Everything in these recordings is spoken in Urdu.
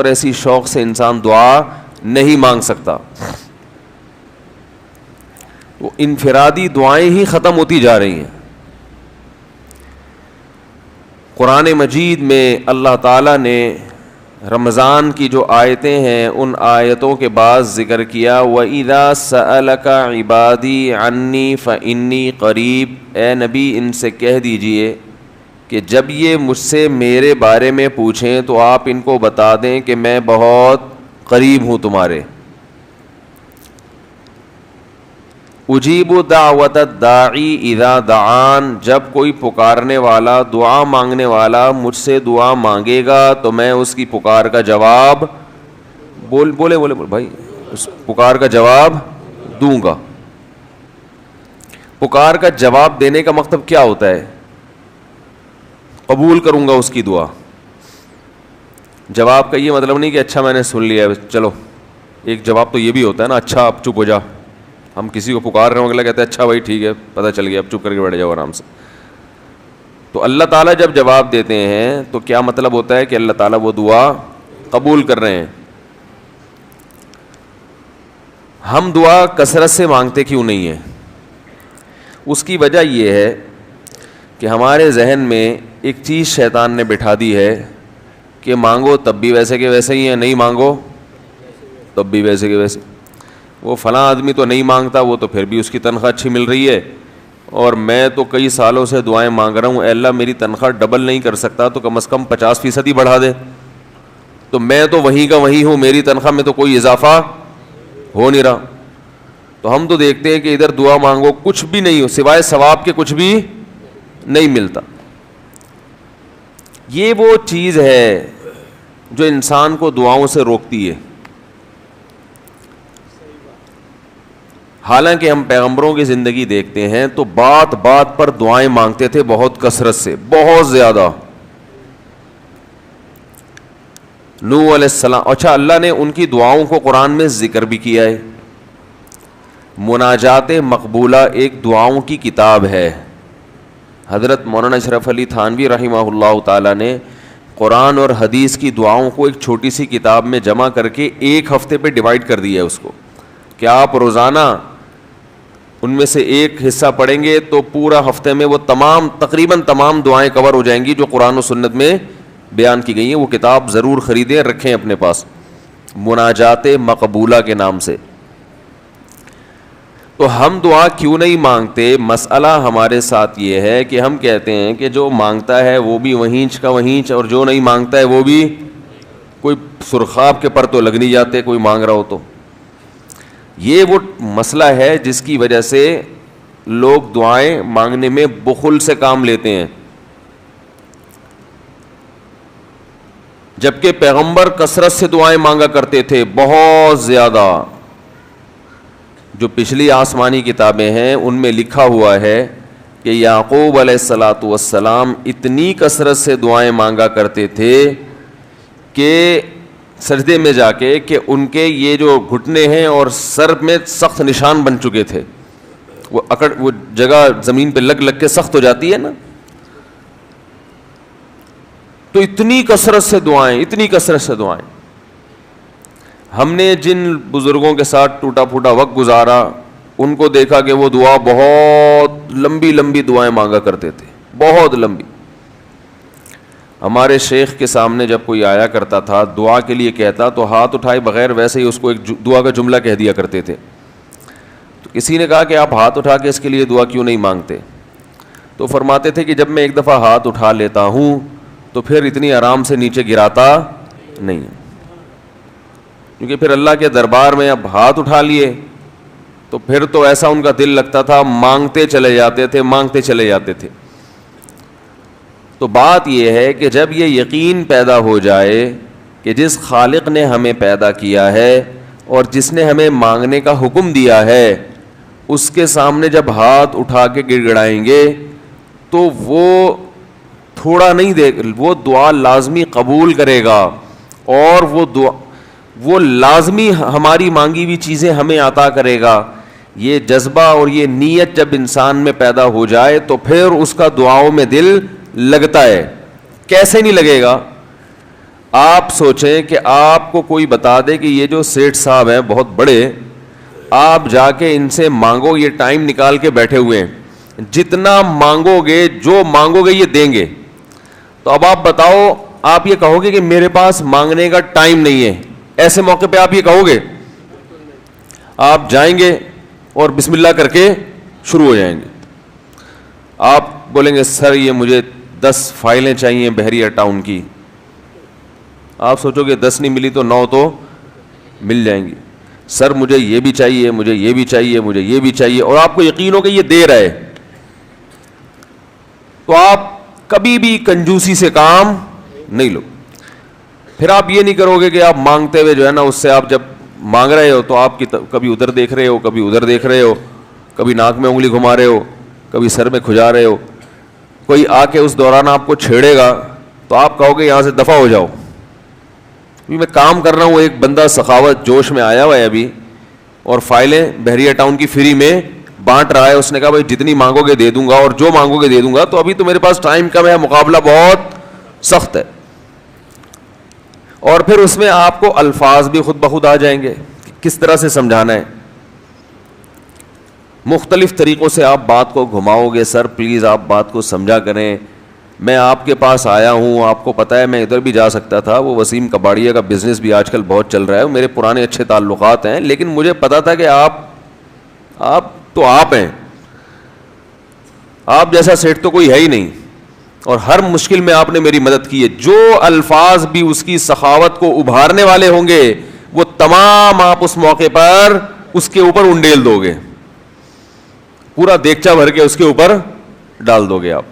اور ایسی شوق سے انسان دعا نہیں مانگ سکتا. تو انفرادی دعائیں ہی ختم ہوتی جا رہی ہیں. قرآن مجید میں اللہ تعالیٰ نے رمضان کی جو آیتیں ہیں ان آیتوں کے بعد ذکر کیا وَإِذَا سَأَلَكَ عِبَادِي عَنِّي فَإِنِّي قَرِيب. اے نبی ان سے کہہ دیجئے کہ جب یہ مجھ سے میرے بارے میں پوچھیں تو آپ ان کو بتا دیں کہ میں بہت قریب ہوں تمہارے. اجیب دعوت الداعی اذا دعان. جب کوئی پکارنے والا دعا مانگنے والا مجھ سے دعا مانگے گا تو میں اس کی پکار کا جواب بولے بھائی اس پکار کا جواب دوں گا. پکار کا جواب دینے کا مطلب کیا ہوتا ہے؟ قبول کروں گا اس کی دعا. جواب کا یہ مطلب نہیں کہ اچھا میں نے سن لیا چلو. ایک جواب تو یہ بھی ہوتا ہے نا اچھا اب چپ ہو جا. ہم کسی کو پکار رہے ہوں اگلا کہتے ہیں اچھا بھائی ٹھیک ہے پتہ چل گیا اب چپ کر کے بیٹھ جاؤ آرام سے. تو اللہ تعالیٰ جب جواب دیتے ہیں تو کیا مطلب ہوتا ہے کہ اللہ تعالیٰ وہ دعا قبول کر رہے ہیں. ہم دعا کثرت سے مانگتے کیوں نہیں ہیں؟ اس کی وجہ یہ ہے کہ ہمارے ذہن میں ایک چیز شیطان نے بٹھا دی ہے کہ مانگو تب بھی ویسے کے ویسے ہی ہیں, نہیں مانگو تب بھی ویسے کے ویسے. وہ فلاں آدمی تو نہیں مانگتا, وہ تو پھر بھی اس کی تنخواہ اچھی مل رہی ہے, اور میں تو کئی سالوں سے دعائیں مانگ رہا ہوں اے اللہ میری تنخواہ ڈبل نہیں کر سکتا تو کم از کم 50% ہی بڑھا دے. تو میں تو وہیں کا وہیں ہوں, میری تنخواہ میں تو کوئی اضافہ ہو نہیں رہا. تو ہم تو دیکھتے ہیں کہ ادھر دعا مانگو کچھ بھی نہیں ہو سوائے ثواب کے کچھ بھی نہیں ملتا. یہ وہ چیز ہے جو انسان کو دعاؤں سے روکتی ہے. حالانکہ ہم پیغمبروں کی زندگی دیکھتے ہیں تو بات بات پر دعائیں مانگتے تھے بہت کثرت سے, بہت زیادہ. نوح علیہ السلام, اچھا اللہ نے ان کی دعاؤں کو قرآن میں ذکر بھی کیا ہے. مناجات مقبولہ ایک دعاؤں کی کتاب ہے. حضرت مولانا اشرف علی تھانوی رحمہ اللہ تعالیٰ نے قرآن اور حدیث کی دعاؤں کو ایک چھوٹی سی کتاب میں جمع کر کے ایک ہفتے پہ ڈیوائڈ کر دیا ہے اس کو, کہ آپ روزانہ ان میں سے ایک حصہ پڑھیں گے تو پورا ہفتے میں وہ تقریباً تمام دعائیں کور ہو جائیں گی جو قرآن و سنت میں بیان کی گئی ہیں. وہ کتاب ضرور خریدیں, رکھیں اپنے پاس, مناجات مقبولہ کے نام سے. تو ہم دعا کیوں نہیں مانگتے؟ مسئلہ ہمارے ساتھ یہ ہے کہ ہم کہتے ہیں کہ جو مانگتا ہے وہ بھی وہینچ کا وہینچ, اور جو نہیں مانگتا ہے وہ بھی کوئی سرخاب کے پر تو لگ نہیں جاتے کوئی مانگ رہا ہو تو. یہ وہ مسئلہ ہے جس کی وجہ سے لوگ دعائیں مانگنے میں بخل سے کام لیتے ہیں, جبکہ پیغمبر کثرت سے دعائیں مانگا کرتے تھے بہت زیادہ. جو پچھلی آسمانی کتابیں ہیں ان میں لکھا ہوا ہے کہ یعقوب علیہ الصلاۃ والسلام اتنی کثرت سے دعائیں مانگا کرتے تھے کہ سجدے میں جا کے کہ ان کے یہ جو گھٹنے ہیں اور سر میں سخت نشان بن چکے تھے. وہ جگہ زمین پہ لگ لگ کے سخت ہو جاتی ہے نا, تو اتنی کثرت سے دعائیں, اتنی کثرت سے دعائیں. ہم نے جن بزرگوں کے ساتھ ٹوٹا پھوٹا وقت گزارا ان کو دیکھا کہ وہ دعا بہت لمبی لمبی دعائیں مانگا کرتے تھے, بہت لمبی. ہمارے شیخ کے سامنے جب کوئی آیا کرتا تھا دعا کے لیے کہتا تو ہاتھ اٹھائے بغیر ویسے ہی اس کو ایک دعا کا جملہ کہہ دیا کرتے تھے. تو کسی نے کہا کہ آپ ہاتھ اٹھا کے اس کے لیے دعا کیوں نہیں مانگتے؟ تو فرماتے تھے کہ جب میں ایک دفعہ ہاتھ اٹھا لیتا ہوں تو پھر اتنی آرام سے نیچے گراتا نہیں, کیونکہ پھر اللہ کے دربار میں اب ہاتھ اٹھا لیے تو پھر تو ایسا ان کا دل لگتا تھا مانگتے چلے جاتے تھے, مانگتے چلے جاتے تھے. تو بات یہ ہے کہ جب یہ یقین پیدا ہو جائے کہ جس خالق نے ہمیں پیدا کیا ہے اور جس نے ہمیں مانگنے کا حکم دیا ہے اس کے سامنے جب ہاتھ اٹھا کے گڑ گڑائیں گے تو وہ تھوڑا نہیں دے, وہ دعا لازمی قبول کرے گا, اور وہ لازمی ہماری مانگی ہوئی چیزیں ہمیں عطا کرے گا. یہ جذبہ اور یہ نیت جب انسان میں پیدا ہو جائے تو پھر اس کا دعاؤں میں دل لگتا ہے. کیسے نہیں لگے گا؟ آپ سوچیں کہ آپ کو کوئی بتا دے کہ یہ جو سیٹھ صاحب ہیں بہت بڑے, آپ جا کے ان سے مانگو, یہ ٹائم نکال کے بیٹھے ہوئے ہیں, جتنا مانگو گے, جو مانگو گے یہ دیں گے. تو اب آپ بتاؤ, آپ یہ کہو گے کہ میرے پاس مانگنے کا ٹائم نہیں ہے, ایسے موقع پہ آپ یہ کہو گے؟ آپ جائیں گے اور بسم اللہ کر کے شروع ہو جائیں گے. آپ بولیں گے سر یہ مجھے 10 فائلیں چاہیے بحریہ ٹاؤن کی. آپ سوچو گے 10 نہیں ملی تو 9 تو مل جائیں گی. سر مجھے یہ بھی چاہیے, مجھے یہ بھی چاہیے, مجھے یہ بھی چاہیے, اور آپ کو یقین ہو کہ یہ دے رہے, تو آپ کبھی بھی کنجوسی سے کام نہیں لو. پھر آپ یہ نہیں کرو گے کہ آپ مانگتے ہوئے جو ہے نا, اس سے آپ جب مانگ رہے ہو تو آپ کی کبھی ادھر دیکھ رہے ہو, کبھی ادھر دیکھ رہے ہو, کبھی ناک میں انگلی گھما رہے ہو, کبھی سر میں کھجا رہے ہو. کوئی آ کے اس دوران آپ کو چھیڑے گا تو آپ کہو گے یہاں سے دفع ہو جاؤ, میں کام کر رہا ہوں. ایک بندہ سخاوت جوش میں آیا ہوا ہے ابھی, اور فائلیں بحریہ ٹاؤن کی فری میں بانٹ رہا ہے. اس نے کہا بھائی جتنی مانگو گے دے دوں گا, اور جو مانگو گے دے دوں گا. تو ابھی تو میرے پاس ٹائم کم ہے, مقابلہ بہت سخت ہے. اور پھر اس میں آپ کو الفاظ بھی خود بخود آ جائیں گے, کس طرح سے سمجھانا ہے. مختلف طریقوں سے آپ بات کو گھماؤ گے. سر پلیز آپ بات کو سمجھا کریں, میں آپ کے پاس آیا ہوں, آپ کو پتہ ہے میں ادھر بھی جا سکتا تھا, وہ وسیم کباڑیہ کا بزنس بھی آج کل بہت چل رہا ہے, میرے پرانے اچھے تعلقات ہیں, لیکن مجھے پتا تھا کہ آپ تو آپ ہیں, آپ جیسا سیٹ تو کوئی ہے ہی نہیں, اور ہر مشکل میں آپ نے میری مدد کی ہے. جو الفاظ بھی اس کی سخاوت کو ابھارنے والے ہوں گے وہ تمام آپ اس موقع پر اس کے اوپر انڈیل دو گے, پورا دیگچہ بھر کے اس کے اوپر ڈال دو گے آپ.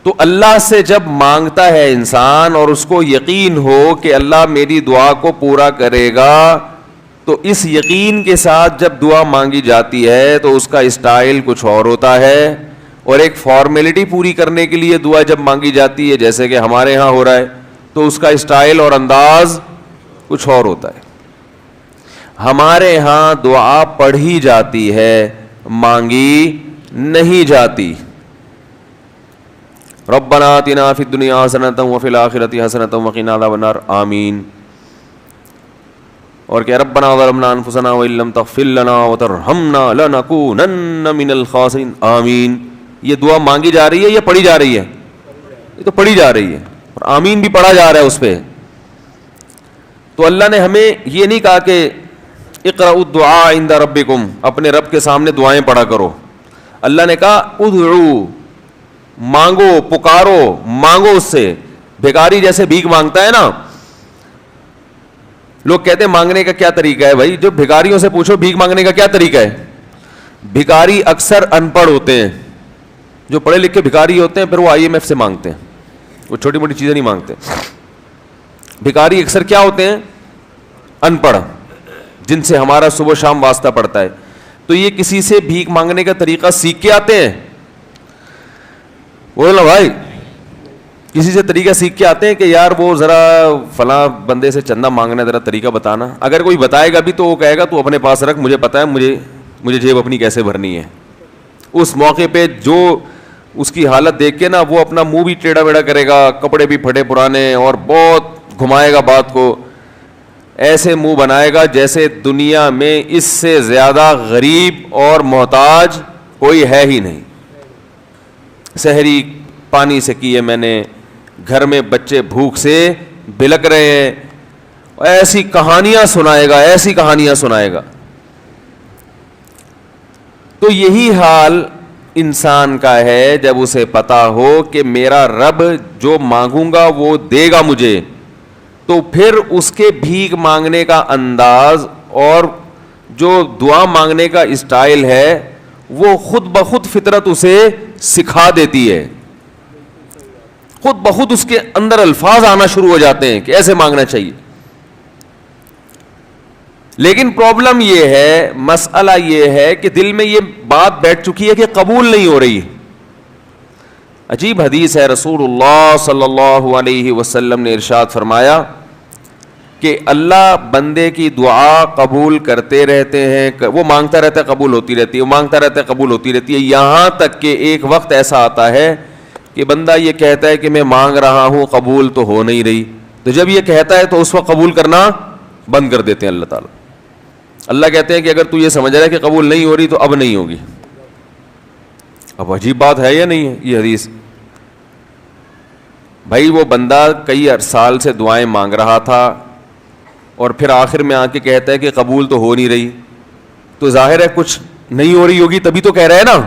تو اللہ سے جب مانگتا ہے انسان اور اس کو یقین ہو کہ اللہ میری دعا کو پورا کرے گا, تو اس یقین کے ساتھ جب دعا مانگی جاتی ہے تو اس کا اسٹائل کچھ اور ہوتا ہے, اور ایک فارمیلٹی پوری کرنے کے لیے دعا جب مانگی جاتی ہے جیسے کہ ہمارے ہاں ہو رہا ہے, تو اس کا اسٹائل اور انداز کچھ اور ہوتا ہے. ہمارے ہاں دعا پڑھی جاتی ہے, مانگی نہیں جاتی. ربنا آتنا فی الدنیا حسنۃ وفی الآخرۃ حسنۃ وقنا عذاب النار, آمین. اور کہ ربنا ظلمنا انفسنا وان لم تغفر لنا وترحمنا لنکونن من الخاسرین, آمین. یہ دعا مانگی جا رہی ہے یا پڑھی جا رہی ہے؟ یہ تو پڑھی جا رہی ہے, اور آمین بھی پڑھا جا رہا ہے اس پہ. تو اللہ نے ہمیں یہ نہیں کہا کہ اقرأوا الدعاء عند ربکم, اپنے رب کے سامنے دعائیں پڑھا کرو. اللہ نے کہا ادعو, مانگو, پکارو, مانگو اس سے. بھکاری جیسے بھیک مانگتا ہے نا, لوگ کہتے ہیں مانگنے کا کیا طریقہ ہے. بھائی جو بھکاریوں سے پوچھو بھیک مانگنے کا کیا طریقہ ہے. بھکاری اکثر ان پڑھ ہوتے ہیں, جو پڑھے لکھے بھکاری ہوتے ہیں پھر وہ IMF سے مانگتے ہیں, وہ چھوٹی موٹی چیزیں نہیں مانگتے. بھکاری اکثر کیا ہوتے ہیں؟ ان پڑھ, جن سے ہمارا صبح شام واسطہ پڑتا ہے. تو یہ کسی سے بھیک مانگنے کا طریقہ سیکھ کے آتے ہیں؟ بولو بھائی, کسی سے طریقہ سیکھ کے آتے ہیں کہ یار وہ ذرا فلاں بندے سے چندہ مانگنا, ذرا طریقہ بتانا. اگر کوئی بتائے گا بھی تو وہ کہے گا تو اپنے پاس رکھ, مجھے پتا ہے مجھے جیب اپنی کیسے بھرنی ہے. اس موقع پہ جو اس کی حالت دیکھ کے نا وہ اپنا منہ بھی ٹیڑھا ویڑھا کرے گا, کپڑے بھی پھٹے پرانے, اور بہت گھمائے گا بات کو, ایسے منہ بنائے گا جیسے دنیا میں اس سے زیادہ غریب اور محتاج کوئی ہے ہی نہیں. سحری پانی سے کیے میں نے, گھر میں بچے بھوک سے بلک رہے ہیں, ایسی کہانیاں سنائے گا, ایسی کہانیاں سنائے گا. تو یہی حال انسان کا ہے جب اسے پتا ہو کہ میرا رب جو مانگوں گا وہ دے گا مجھے, تو پھر اس کے بھیک مانگنے کا انداز اور جو دعا مانگنے کا اسٹائل ہے وہ خود بخود فطرت اسے سکھا دیتی ہے. خود بخود اس کے اندر الفاظ آنا شروع ہو جاتے ہیں کہ ایسے مانگنا چاہیے. لیکن پرابلم یہ ہے, مسئلہ یہ ہے کہ دل میں یہ بات بیٹھ چکی ہے کہ قبول نہیں ہو رہی. عجیب حدیث ہے, رسول اللہ صلی اللہ علیہ وسلم نے ارشاد فرمایا کہ اللہ بندے کی دعا قبول کرتے رہتے ہیں, وہ مانگتا رہتا ہے قبول ہوتی رہتی ہے, وہ مانگتا رہتا ہے قبول ہوتی رہتی ہے, یہاں تک کہ ایک وقت ایسا آتا ہے کہ کہ بندہ یہ کہتا ہے کہ میں مانگ رہا ہوں قبول تو ہو نہیں رہی, تو جب یہ کہتا ہے تو اس وقت قبول کرنا بند کر دیتے ہیں اللہ تعالیٰ. اللہ کہتے ہیں کہ اگر تو یہ سمجھ رہا ہے کہ قبول نہیں ہو رہی تو اب نہیں ہوگی. اب عجیب بات ہے یا نہیں ہے یہ حدیث؟ بھائی وہ بندہ کئی سال سے دعائیں مانگ رہا تھا اور پھر آخر میں آ کے کہتا ہے کہ قبول تو ہو نہیں رہی, تو ظاہر ہے کچھ نہیں ہو رہی ہوگی, تبھی تو کہہ رہا ہے نا.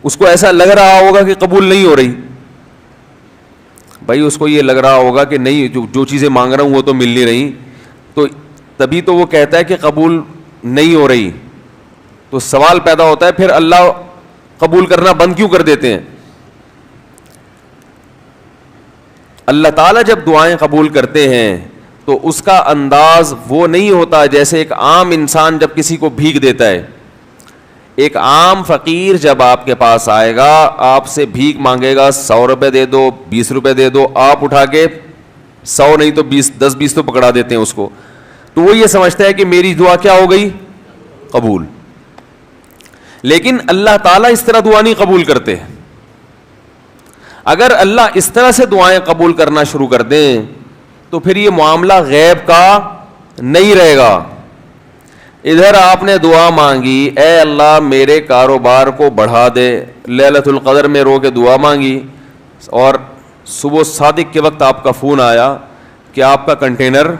اس کو ایسا لگ رہا ہوگا کہ قبول نہیں ہو رہی. بھائی اس کو یہ لگ رہا ہوگا کہ نہیں, جو چیزیں مانگ رہا ہوں وہ تو مل نہیں رہی, تو تبھی تو وہ کہتا ہے کہ قبول نہیں ہو رہی. تو سوال پیدا ہوتا ہے پھر اللہ قبول کرنا بند کیوں کر دیتے ہیں؟ اللہ تعالیٰ جب دعائیں قبول کرتے ہیں تو اس کا انداز وہ نہیں ہوتا جیسے ایک عام انسان جب کسی کو بھیک دیتا ہے. ایک عام فقیر جب آپ کے پاس آئے گا, آپ سے بھیک مانگے گا, 100 روپے دے دو, 20 روپے دے دو, آپ اٹھا کے 100 نہیں تو 10-20 تو پکڑا دیتے ہیں اس کو, تو وہ یہ سمجھتا ہے کہ میری دعا کیا ہو گئی؟ قبول. لیکن اللہ تعالیٰ اس طرح دعا نہیں قبول کرتے. اگر اللہ اس طرح سے دعائیں قبول کرنا شروع کر دیں تو پھر یہ معاملہ غیب کا نہیں رہے گا. ادھر آپ نے دعا مانگی, اے اللہ میرے کاروبار کو بڑھا دے, لیلۃ القدر میں رو کے دعا مانگی, اور صبح صادق کے وقت آپ کا فون آیا کہ آپ کا کنٹینر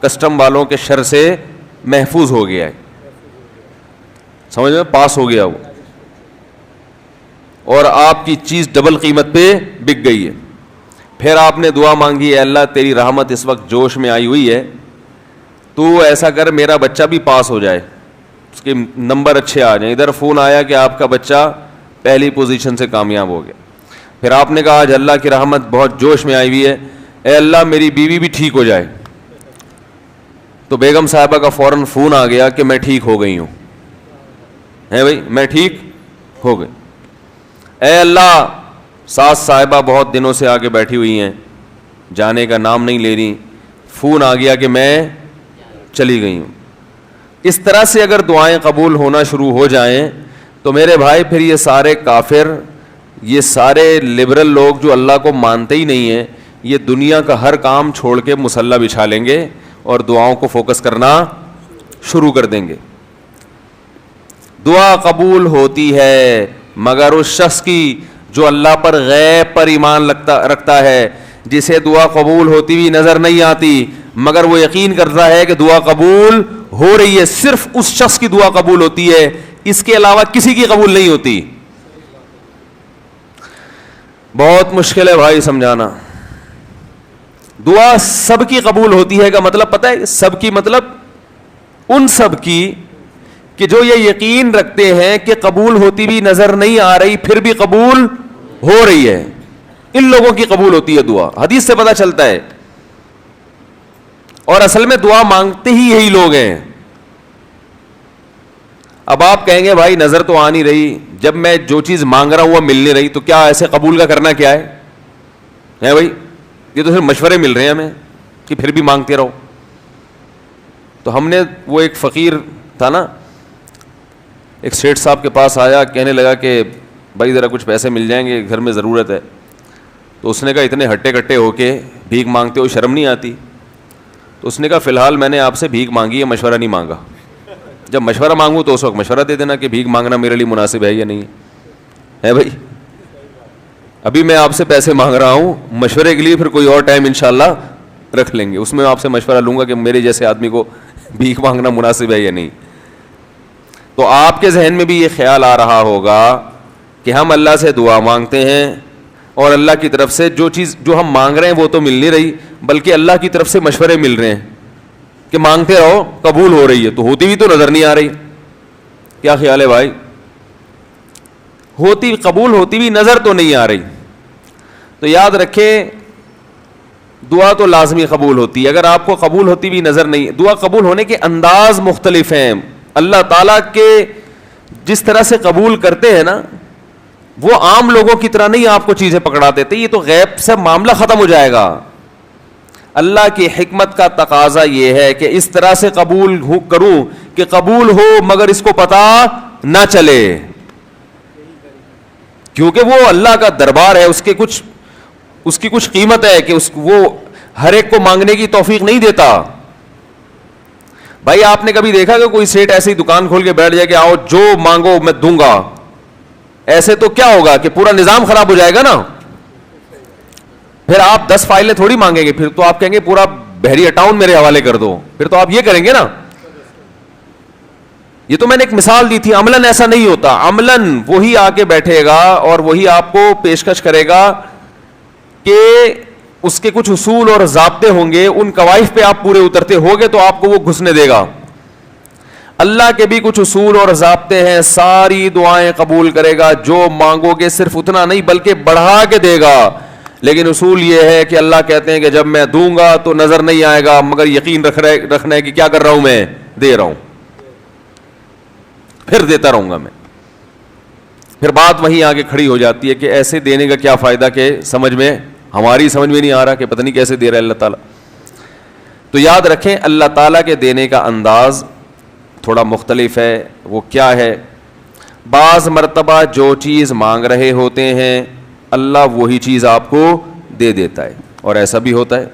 کسٹم والوں کے شر سے محفوظ ہو گیا ہے, سمجھ میں پاس ہو گیا وہ, اور آپ کی چیز ڈبل قیمت پہ بک گئی ہے. پھر آپ نے دعا مانگی, اے اللہ تیری رحمت اس وقت جوش میں آئی ہوئی ہے, تو ایسا کر میرا بچہ بھی پاس ہو جائے, اس کے نمبر اچھے آ جائیں. ادھر فون آیا کہ آپ کا بچہ پہلی پوزیشن سے کامیاب ہو گیا. پھر آپ نے کہا آج اللہ کی رحمت بہت جوش میں آئی ہوئی ہے, اے اللہ میری بیوی بھی ٹھیک ہو جائے. تو بیگم صاحبہ کا فوراً فون آ گیا کہ میں ٹھیک ہو گئی ہوں, ہے بھائی میں ٹھیک ہو گئی. اے اللہ ساس صاحبہ بہت دنوں سے آگے بیٹھی ہوئی ہیں, جانے کا نام نہیں لے رہی, فون آ گیا کہ میں چلی گئی ہوں. اس طرح سے اگر دعائیں قبول ہونا شروع ہو جائیں تو میرے بھائی پھر یہ سارے کافر, یہ سارے لبرل لوگ جو اللہ کو مانتے ہی نہیں ہیں, یہ دنیا کا ہر کام چھوڑ کے مصلی بچھا لیں گے اور دعاؤں کو فوکس کرنا شروع کر دیں گے. دعا قبول ہوتی ہے مگر اس شخص کی جو اللہ پر غیب پر ایمان رکھتا ہے, جسے دعا قبول ہوتی ہوئی نظر نہیں آتی مگر وہ یقین کرتا ہے کہ دعا قبول ہو رہی ہے. صرف اس شخص کی دعا قبول ہوتی ہے, اس کے علاوہ کسی کی قبول نہیں ہوتی. بہت مشکل ہے بھائی سمجھانا. دعا سب کی قبول ہوتی ہے کا مطلب پتہ ہے؟ سب کی مطلب ان سب کی کہ جو یہ یقین رکھتے ہیں کہ قبول ہوتی بھی نظر نہیں آ رہی پھر بھی قبول ہو رہی ہے, ان لوگوں کی قبول ہوتی ہے دعا. حدیث سے پتہ چلتا ہے. اور اصل میں دعا مانگتے ہی یہی لوگ ہیں. اب آپ کہیں گے بھائی نظر تو آ نہیں رہی, جب میں جو چیز مانگ رہا ہوں وہ مل نہیں رہی, تو کیا ایسے قبول کا کرنا کیا ہے بھائی؟ یہ تو صرف مشورے مل رہے ہیں ہمیں کہ پھر بھی مانگتے رہو. تو ہم نے, وہ ایک فقیر تھا نا, ایک سیٹھ صاحب کے پاس آیا, کہنے لگا کہ بھائی ذرا کچھ پیسے مل جائیں گے, گھر میں ضرورت ہے. تو اس نے کہا اتنے ہٹے کٹے ہو کے بھیک مانگتے ہو, شرم نہیں آتی؟ تو اس نے کہا فی الحال میں نے آپ سے بھیک مانگی ہے, مشورہ نہیں مانگا. جب مشورہ مانگوں تو اس وقت مشورہ دے دینا کہ بھیک مانگنا میرے لیے مناسب ہے یا نہیں ہے بھائی. ابھی میں آپ سے پیسے مانگ رہا ہوں, مشورے کے لیے پھر کوئی اور ٹائم انشاءاللہ رکھ لیں گے, اس میں آپ سے مشورہ لوں گا کہ میرے جیسے آدمی کو بھیک مانگنا مناسب ہے یا نہیں. تو آپ کے ذہن میں بھی یہ خیال آ رہا ہوگا کہ ہم اللہ سے دعا مانگتے ہیں اور اللہ کی طرف سے جو چیز جو ہم مانگ رہے ہیں وہ تو مل نہیں رہی, بلکہ اللہ کی طرف سے مشورے مل رہے ہیں کہ مانگتے رہو قبول ہو رہی ہے, تو ہوتی بھی تو نظر نہیں آ رہی. کیا خیال ہے بھائی؟ ہوتی قبول ہوتی بھی نظر تو نہیں آ رہی. تو یاد رکھیں دعا تو لازمی قبول ہوتی ہے. اگر آپ کو قبول ہوتی بھی نظر نہیں, دعا قبول ہونے کے انداز مختلف ہیں. اللہ تعالیٰ کے جس طرح سے قبول کرتے ہیں نا, وہ عام لوگوں کی طرح نہیں آپ کو چیزیں پکڑا دیتے, یہ تو غیب سے معاملہ ختم ہو جائے گا. اللہ کی حکمت کا تقاضا یہ ہے کہ اس طرح سے قبول کروں کہ قبول ہو مگر اس کو پتا نہ چلے. کیونکہ وہ اللہ کا دربار ہے, اس کی کچھ قیمت ہے کہ وہ ہر ایک کو مانگنے کی توفیق نہیں دیتا. بھائی آپ نے کبھی دیکھا کہ کوئی سیٹ ایسی دکان کھول کے بیٹھ جائے کہ آؤ جو مانگو میں دوں گا؟ ایسے تو کیا ہوگا کہ پورا نظام خراب ہو جائے گا نا. پھر آپ 10 فائلیں تھوڑی مانگیں گے, پھر تو آپ کہیں گے پورا بحری ٹاؤن میرے حوالے کر دو, پھر تو آپ یہ کریں گے نا. یہ تو میں نے ایک مثال دی تھی. عملاً ایسا نہیں ہوتا. عملاً وہی آ کے بیٹھے گا اور وہی آپ کو پیشکش کرے گا کہ اس کے کچھ اصول اور ضابطے ہوں گے, ان قواعد پہ آپ پورے اترتے ہوگے تو آپ کو وہ گھسنے دے گا. اللہ کے بھی کچھ اصول اور ضابطے ہیں, ساری دعائیں قبول کرے گا, جو مانگو گے صرف اتنا نہیں بلکہ بڑھا کے دے گا. لیکن اصول یہ ہے کہ اللہ کہتے ہیں کہ جب میں دوں گا تو نظر نہیں آئے گا, مگر یقین رکھنا ہے کہ کیا کر رہا ہوں, میں دے رہا ہوں, پھر دیتا رہوں گا میں. پھر بات وہیں آگے کھڑی ہو جاتی ہے کہ ایسے دینے کا کیا فائدہ کہ ہماری سمجھ میں نہیں آ رہا کہ پتہ نہیں کیسے دے رہا ہے اللہ تعالیٰ. تو یاد رکھیں اللہ تعالیٰ کے دینے کا انداز تھوڑا مختلف ہے. وہ کیا ہے؟ بعض مرتبہ جو چیز مانگ رہے ہوتے ہیں اللہ وہی چیز آپ کو دے دیتا ہے, اور ایسا بھی ہوتا ہے.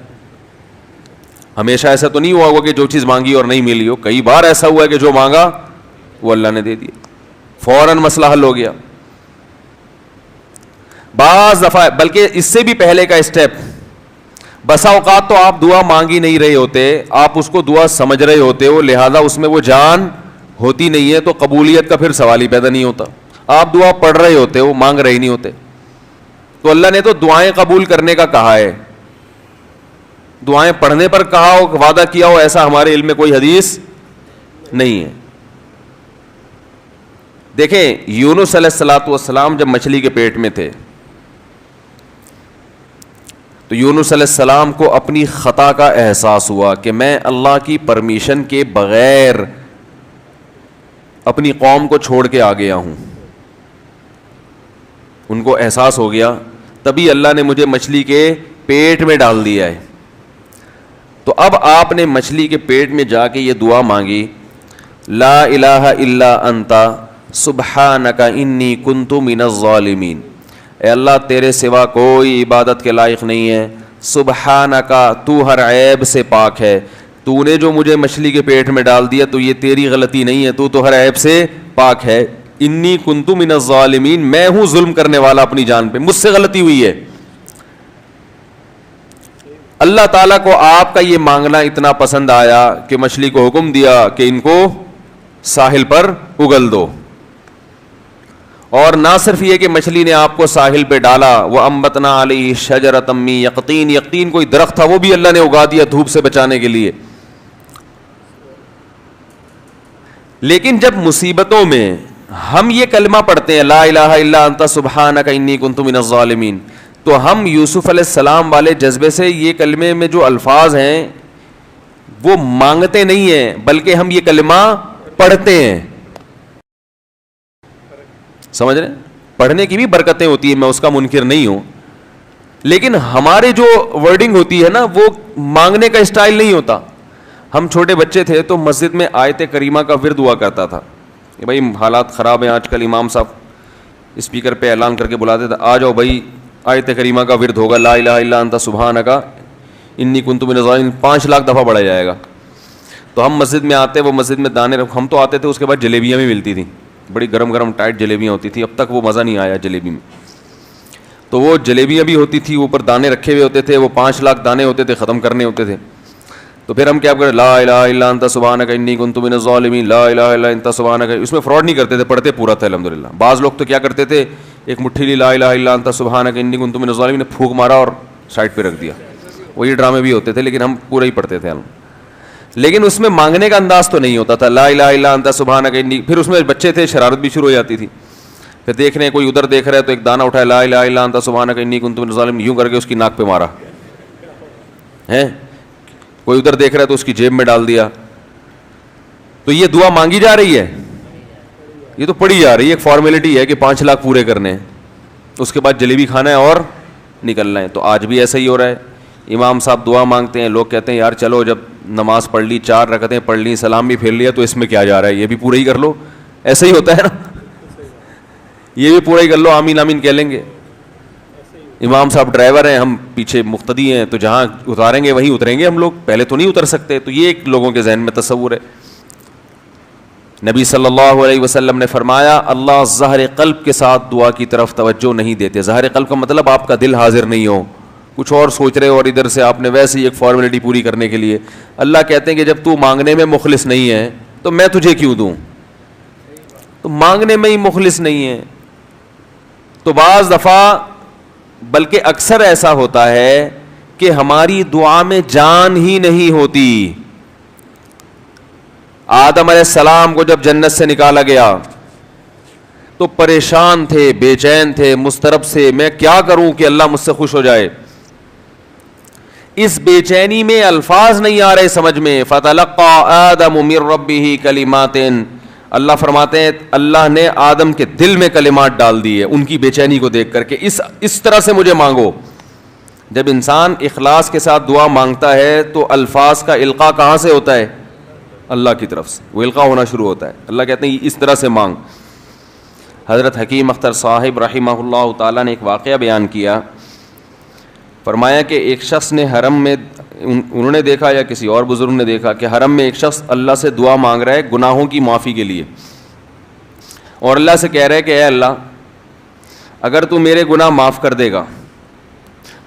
ہمیشہ ایسا تو نہیں ہوا ہوگا کہ جو چیز مانگی اور نہیں ملی ہو. کئی بار ایسا ہوا ہے کہ جو مانگا وہ اللہ نے دے دیا, فوراً مسئلہ حل ہو گیا. بعض دفعہ بلکہ اس سے بھی پہلے کا اسٹیپ, بسا اوقات تو آپ دعا مانگ ہی نہیں رہے ہوتے, آپ اس کو دعا سمجھ رہے ہوتے ہو, لہذا اس میں وہ جان ہوتی نہیں ہے, تو قبولیت کا پھر سوال ہی پیدا نہیں ہوتا. آپ دعا پڑھ رہے ہوتے ہو, مانگ رہے نہیں ہوتے. تو اللہ نے تو دعائیں قبول کرنے کا کہا ہے, دعائیں پڑھنے پر کہا ہو, وعدہ کیا ہو, ایسا ہمارے علم میں کوئی حدیث نہیں ہے. دیکھیں یونس علیہ الصلوۃ والسلام جب مچھلی کے پیٹ میں تھے تو یونس علیہ السلام کو اپنی خطا کا احساس ہوا کہ میں اللہ کی پرمیشن کے بغیر اپنی قوم کو چھوڑ کے آ گیا ہوں. ان کو احساس ہو گیا, تبھی اللہ نے مجھے مچھلی کے پیٹ میں ڈال دیا ہے. تو اب آپ نے مچھلی کے پیٹ میں جا کے یہ دعا مانگی, لا الہ الا انت سبحانک انی کنت من الظالمین. اے اللہ تیرے سوا کوئی عبادت کے لائق نہیں ہے, سبحانک تو ہر عیب سے پاک ہے, تو نے جو مجھے مچھلی کے پیٹ میں ڈال دیا تو یہ تیری غلطی نہیں ہے, تو ہر عیب سے پاک ہے. انی کنت من الظالمین, میں ہوں ظلم کرنے والا اپنی جان پہ, مجھ سے غلطی ہوئی ہے. اللہ تعالیٰ کو آپ کا یہ مانگنا اتنا پسند آیا کہ مچھلی کو حکم دیا کہ ان کو ساحل پر اگل دو. اور نہ صرف یہ کہ مچھلی نے آپ کو ساحل پہ ڈالا, وہ انبتنا علیہ شجرۃ من یقطین, یقطین کوئی درخت تھا وہ بھی اللہ نے اگا دیا دھوپ سے بچانے کے لیے. لیکن جب مصیبتوں میں ہم یہ کلمہ پڑھتے ہیں لا الہ الا انت سبحانک انی کنت من الظالمین, تو ہم یوسف علیہ السلام والے جذبے سے یہ کلمے میں جو الفاظ ہیں وہ مانگتے نہیں ہیں بلکہ ہم یہ کلمہ پڑھتے ہیں. سمجھ رہے ہیں؟ پڑھنے کی بھی برکتیں ہوتی ہیں, میں اس کا منکر نہیں ہوں, لیکن ہمارے جو ورڈنگ ہوتی ہے نا وہ مانگنے کا اسٹائل نہیں ہوتا. ہم چھوٹے بچے تھے تو مسجد میں آیت کریمہ کا ورد ہوا کرتا تھا کہ بھائی حالات خراب ہیں آج کل, امام صاحب اسپیکر پہ اعلان کر کے بلاتے تھے, آ جاؤ بھائی آیت کریمہ کا ورد ہوگا, لا الہ الا انت سبحانک انی کنت من الظالمین, 5 لاکھ دفعہ پڑھا جائے گا. تو ہم مسجد میں آتے, وہ مسجد میں دانے ہم تو آتے تھے, اس کے بعد جلیبیاں بھی ملتی تھیں, بڑی گرم گرم ٹائٹ جلیبیاں ہوتی تھیں. اب تک وہ مزہ نہیں آیا جلیبی میں. تو وہ جلیبیاں بھی ہوتی تھی, اوپر دانے رکھے ہوئے ہوتے تھے, وہ 5 لاکھ دانے ہوتے تھے, ختم کرنے ہوتے تھے. تو پھر ہم کیا کریں, لا الہ الا انت سبحانک انی کنت من الظالمین, لا الہ الا انت سبحانک. اس میں فراڈ نہیں کرتے تھے, پڑھتے پورا تھا الحمدللہ. بعض لوگ تو کیا کرتے تھے, ایک مٹھی لی لا الہ الا انت سبحانک انی کنت من الظالمین نے پھونک مارا اور سائڈ پہ رکھ دیا. وہی ڈرامے بھی ہوتے تھے, لیکن ہم پورا ہی پڑھتے تھے. لیکن اس میں مانگنے کا انداز تو نہیں ہوتا تھا, لا الہ الا انت سبحانک انی. پھر اس میں بچے تھے, شرارت بھی شروع ہو جاتی تھی. پھر دیکھ رہے ہیں کوئی ادھر دیکھ رہا ہے تو ایک دانہ اٹھایا, لا الہ الا انت سبحانک انی کنت من الظالمین, یوں کر کے اس کی ناک پہ مارا ہے. کوئی ادھر دیکھ رہا ہے تو اس کی جیب میں ڈال دیا. تو یہ دعا مانگی جا رہی ہے, یہ تو پڑھی جا رہی ہے, ایک فارمیلٹی ہے کہ 5 لاکھ پورے کرنے ہیں, اس کے بعد جلیبی کھانا ہے اور نکلنا ہے. تو آج بھی ایسا ہی ہو رہا ہے. امام صاحب دعا مانگتے ہیں, لوگ کہتے ہیں یار چلو جب نماز پڑھ لی, 4 رکعتیں پڑھ لی, سلام بھی پھیر لیا, تو اس میں کیا جا رہا ہے, یہ بھی پورا ہی کر لو. ایسا ہی ہوتا ہے نا. یہ بھی پورا ہی کر لو, آمین آمین کہہ لیں گے. امام صاحب ڈرائیور ہیں, ہم پیچھے مقتدی ہیں, تو جہاں اتاریں گے وہیں اتریں گے ہم لوگ, پہلے تو نہیں اتر سکتے. تو یہ ایک لوگوں کے ذہن میں تصور ہے. نبی صلی اللہ علیہ وسلم نے فرمایا اللہ ظاہر قلب کے ساتھ دعا کی طرف توجہ نہیں دیتے. ظاہر قلب کا مطلب آپ کا دل حاضر نہیں ہو, کچھ اور سوچ رہے ہو, اور ادھر سے آپ نے ویسے ہی ایک فارمیلٹی پوری کرنے کے لیے. اللہ کہتے ہیں کہ جب تو مانگنے میں مخلص نہیں ہے تو میں تجھے کیوں دوں. تو مانگنے میں ہی مخلص نہیں ہے. تو بعض دفعہ بلکہ اکثر ایسا ہوتا ہے کہ ہماری دعا میں جان ہی نہیں ہوتی. آدم علیہ السلام کو جب جنت سے نکالا گیا تو پریشان تھے, بے چین تھے, مضطرب سے, میں کیا کروں کہ اللہ مجھ سے خوش ہو جائے. اس بے چینی میں الفاظ نہیں آ رہے سمجھ میں. فَتَلَقَّى آدَمُ مِن رَبِّهِ كَلِمَاتٍ, اللہ فرماتے ہیں اللہ نے آدم کے دل میں کلمات ڈال دیے ان کی بے چینی کو دیکھ کر کے, اس طرح سے مجھے مانگو. جب انسان اخلاص کے ساتھ دعا مانگتا ہے تو الفاظ کا القاء کہاں سے ہوتا ہے؟ اللہ کی طرف سے وہ القاء ہونا شروع ہوتا ہے. اللہ کہتے ہیں اس طرح سے مانگ. حضرت حکیم اختر صاحب رحمہ اللہ تعالیٰ نے ایک واقعہ بیان کیا. فرمایا کہ ایک شخص نے حرم میں, انہوں نے دیکھا یا کسی اور بزرگ نے دیکھا کہ حرم میں ایک شخص اللہ سے دعا مانگ رہا ہے گناہوں کی معافی کے لیے, اور اللہ سے کہہ رہا ہے کہ اے اللہ اگر تو میرے گناہ معاف کر دے گا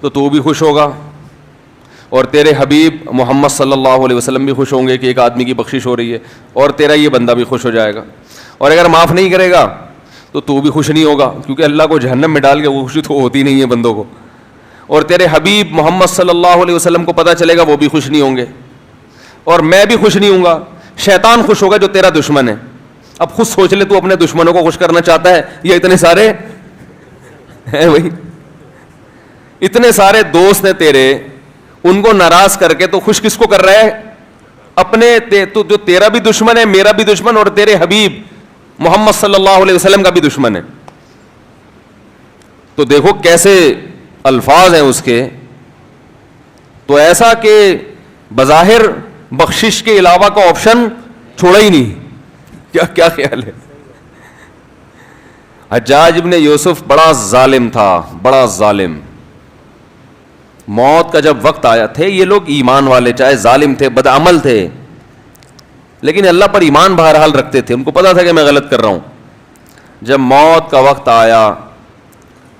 تو بھی خوش ہوگا, اور تیرے حبیب محمد صلی اللہ علیہ وسلم بھی خوش ہوں گے کہ ایک آدمی کی بخشش ہو رہی ہے, اور تیرا یہ بندہ بھی خوش ہو جائے گا. اور اگر معاف نہیں کرے گا تو بھی خوش نہیں ہوگا, کیونکہ اللہ کو جہنم میں ڈال کے وہ خوشی تو ہوتی نہیں ہے بندوں کو. اور تیرے حبیب محمد صلی اللہ علیہ وسلم کو پتہ چلے گا وہ بھی خوش نہیں ہوں گے, اور میں بھی خوش نہیں ہوں گا. شیطان خوش ہوگا جو تیرا دشمن ہے. اب خود سوچ لے تو اپنے دشمنوں کو خوش کرنا چاہتا ہے یا اتنے سارے ہیں بھائی, اتنے سارے دوست ہیں تیرے, ان کو ناراض کر کے تو خوش کس کو کر رہا ہے؟ اپنے تو جو تیرا بھی دشمن ہے, میرا بھی دشمن, اور تیرے حبیب محمد صلی اللہ علیہ وسلم کا بھی دشمن ہے. تو دیکھو کیسے الفاظ ہیں اس کے. تو ایسا کہ بظاہر بخشش کے علاوہ کا آپشن چھوڑا ہی نہیں. کیا خیال ہے؟ حجاج ابن یوسف بڑا ظالم تھا, بڑا ظالم. موت کا جب وقت آیا, تھے یہ لوگ ایمان والے, چاہے ظالم تھے, بدعمل تھے, لیکن اللہ پر ایمان بہرحال رکھتے تھے. ان کو پتا تھا کہ میں غلط کر رہا ہوں. جب موت کا وقت آیا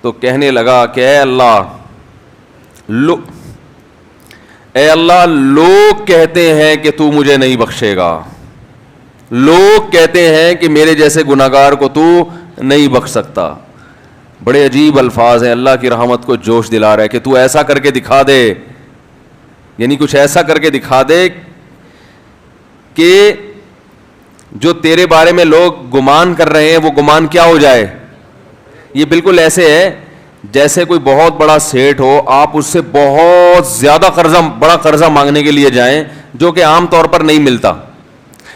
تو کہنے لگا کہ اے اللہ لوگ کہتے ہیں کہ تو مجھے نہیں بخشے گا, لوگ کہتے ہیں کہ میرے جیسے گناہگار کو تو نہیں بخش سکتا. بڑے عجیب الفاظ ہیں, اللہ کی رحمت کو جوش دلا رہا ہے کہ تو ایسا کر کے دکھا دے, یعنی کچھ ایسا کر کے دکھا دے کہ جو تیرے بارے میں لوگ گمان کر رہے ہیں وہ گمان کیا ہو جائے. یہ بالکل ایسے ہے جیسے کوئی بہت بڑا سیٹ ہو, آپ اس سے بہت زیادہ بڑا قرضہ مانگنے کے لیے جائیں جو کہ عام طور پر نہیں ملتا,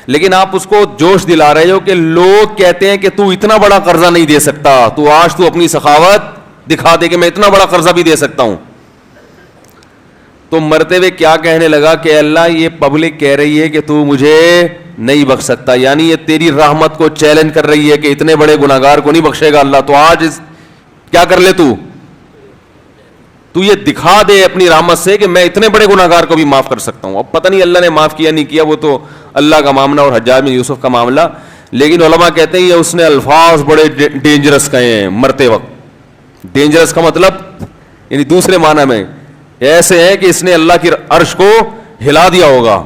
لیکن آپ اس کو جوش دلا رہے ہو کہ لوگ کہتے ہیں کہ تو اتنا بڑا قرضہ نہیں دے سکتا, تو آج تو اپنی سخاوت دکھا دے کہ میں اتنا بڑا قرضہ بھی دے سکتا ہوں. تو مرتے ہوئے کیا کہنے لگا کہ اللہ یہ پبلک کہہ رہی ہے کہ تو مجھے نہیں بخش سکتا, یعنی یہ تیری رحمت کو چیلنج کر رہی ہے کہ اتنے بڑے گناہگار کو نہیں بخشے گا اللہ, تو آج کیا کر لے تو یہ دکھا دے اپنی رحمت سے کہ میں اتنے بڑے گناہگار کو بھی معاف کر سکتا ہوں. اب پتہ نہیں اللہ نے معاف کیا نہیں کیا, وہ تو اللہ کا معاملہ اور حجاج بن یوسف کا معاملہ, لیکن علماء کہتے ہیں یہ اس نے الفاظ بڑے ڈینجرس کہے ہیں مرتے وقت. ڈینجرس کا مطلب یعنی دوسرے معنی میں ایسے ہیں کہ اس نے اللہ کی عرش کو ہلا دیا ہوگا.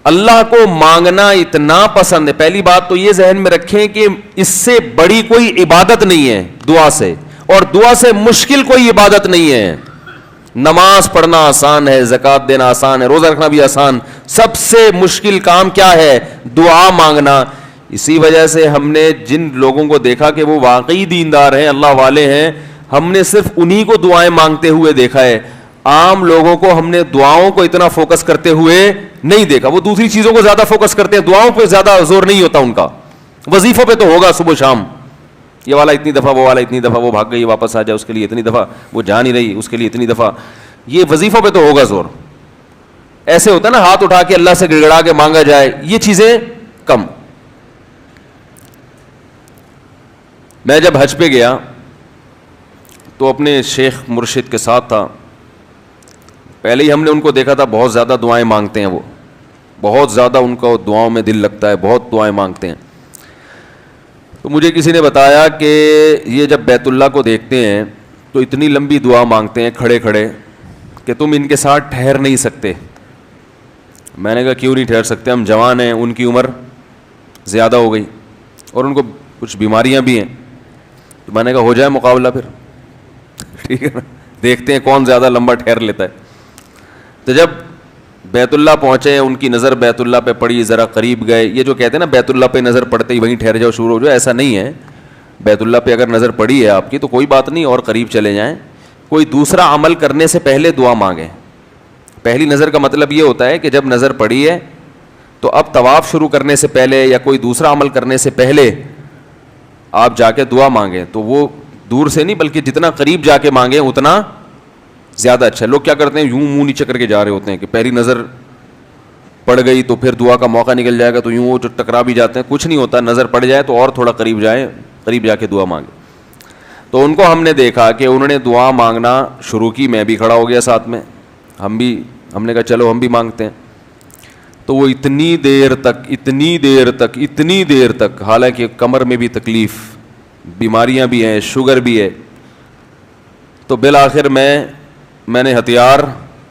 اللہ کو مانگنا اتنا پسند ہے. پہلی بات تو یہ ذہن میں رکھیں کہ اس سے بڑی کوئی عبادت نہیں ہے دعا سے, اور دعا سے مشکل کوئی عبادت نہیں ہے. نماز پڑھنا آسان ہے, زکوٰۃ دینا آسان ہے, روزہ رکھنا بھی آسان. سب سے مشکل کام کیا ہے؟ دعا مانگنا. اسی وجہ سے ہم نے جن لوگوں کو دیکھا کہ وہ واقعی دیندار ہیں, اللہ والے ہیں, ہم نے صرف انہی کو دعائیں مانگتے ہوئے دیکھا ہے. عام لوگوں کو ہم نے دعاؤں کو اتنا فوکس کرتے ہوئے نہیں دیکھا. وہ دوسری چیزوں کو زیادہ فوکس کرتے ہیں, دعاؤں پہ زیادہ زور نہیں ہوتا ان کا. وظیفوں پہ تو ہوگا صبح شام, یہ والا اتنی دفعہ, وہ والا اتنی دفعہ, وہ بھاگ گئی واپس آ جائے اس کے لیے اتنی دفعہ, وہ جا نہیں رہی اس کے لیے اتنی دفعہ. یہ وظیفوں پہ تو ہوگا زور. ایسے ہوتا ہے نا ہاتھ اٹھا کے اللہ سے گڑگڑا کے مانگا جائے, یہ چیزیں کم. میں جب حج پہ گیا تو اپنے شیخ مرشد کے ساتھ تھا. پہلے ہی ہم نے ان کو دیکھا تھا بہت زیادہ دعائیں مانگتے ہیں, وہ بہت زیادہ ان کو دعاؤں میں دل لگتا ہے, بہت دعائیں مانگتے ہیں. تو مجھے کسی نے بتایا کہ یہ جب بیت اللہ کو دیکھتے ہیں تو اتنی لمبی دعا مانگتے ہیں کھڑے کھڑے کہ تم ان کے ساتھ ٹھہر نہیں سکتے. میں نے کہا کیوں نہیں ٹھہر سکتے, ہم جوان ہیں, ان کی عمر زیادہ ہو گئی اور ان کو کچھ بیماریاں بھی ہیں. تو میں نے کہا ہو جائے مقابلہ پھر, ٹھیک ہے نا, دیکھتے ہیں کون زیادہ لمبا ٹھہر لیتا ہے. تو جب بیت اللہ پہنچے, ان کی نظر بیت اللہ پہ پڑی, ذرا قریب گئے. یہ جو کہتے ہیں نا بیت اللہ پہ نظر پڑتے ہی وہیں ٹھہر جاؤ, شروع ہو جاؤ, ایسا نہیں ہے. بیت اللہ پہ اگر نظر پڑی ہے آپ کی تو کوئی بات نہیں, اور قریب چلے جائیں. کوئی دوسرا عمل کرنے سے پہلے دعا مانگیں. پہلی نظر کا مطلب یہ ہوتا ہے کہ جب نظر پڑی ہے تو اب طواف شروع کرنے سے پہلے یا کوئی دوسرا عمل کرنے سے پہلے آپ جا کے دعا مانگیں. تو وہ دور سے نہیں بلکہ جتنا قریب جا کے مانگیں اتنا زیادہ اچھا. لوگ کیا کرتے ہیں, یوں منہ نیچے کر کے جا رہے ہوتے ہیں کہ پہلی نظر پڑ گئی تو پھر دعا کا موقع نکل جائے گا, تو یوں وہ ٹکرا بھی جاتے ہیں. کچھ نہیں ہوتا, نظر پڑ جائے تو اور تھوڑا قریب جائیں, قریب جا کے دعا مانگیں. تو ان کو ہم نے دیکھا کہ انہوں نے دعا مانگنا شروع کی, میں بھی کھڑا ہو گیا ساتھ میں, ہم نے کہا چلو ہم بھی مانگتے ہیں. تو وہ اتنی دیر تک حالانکہ کمر میں بھی تکلیف, بیماریاں بھی ہیں, شوگر بھی ہے, تو بالآخر میں نے ہتھیار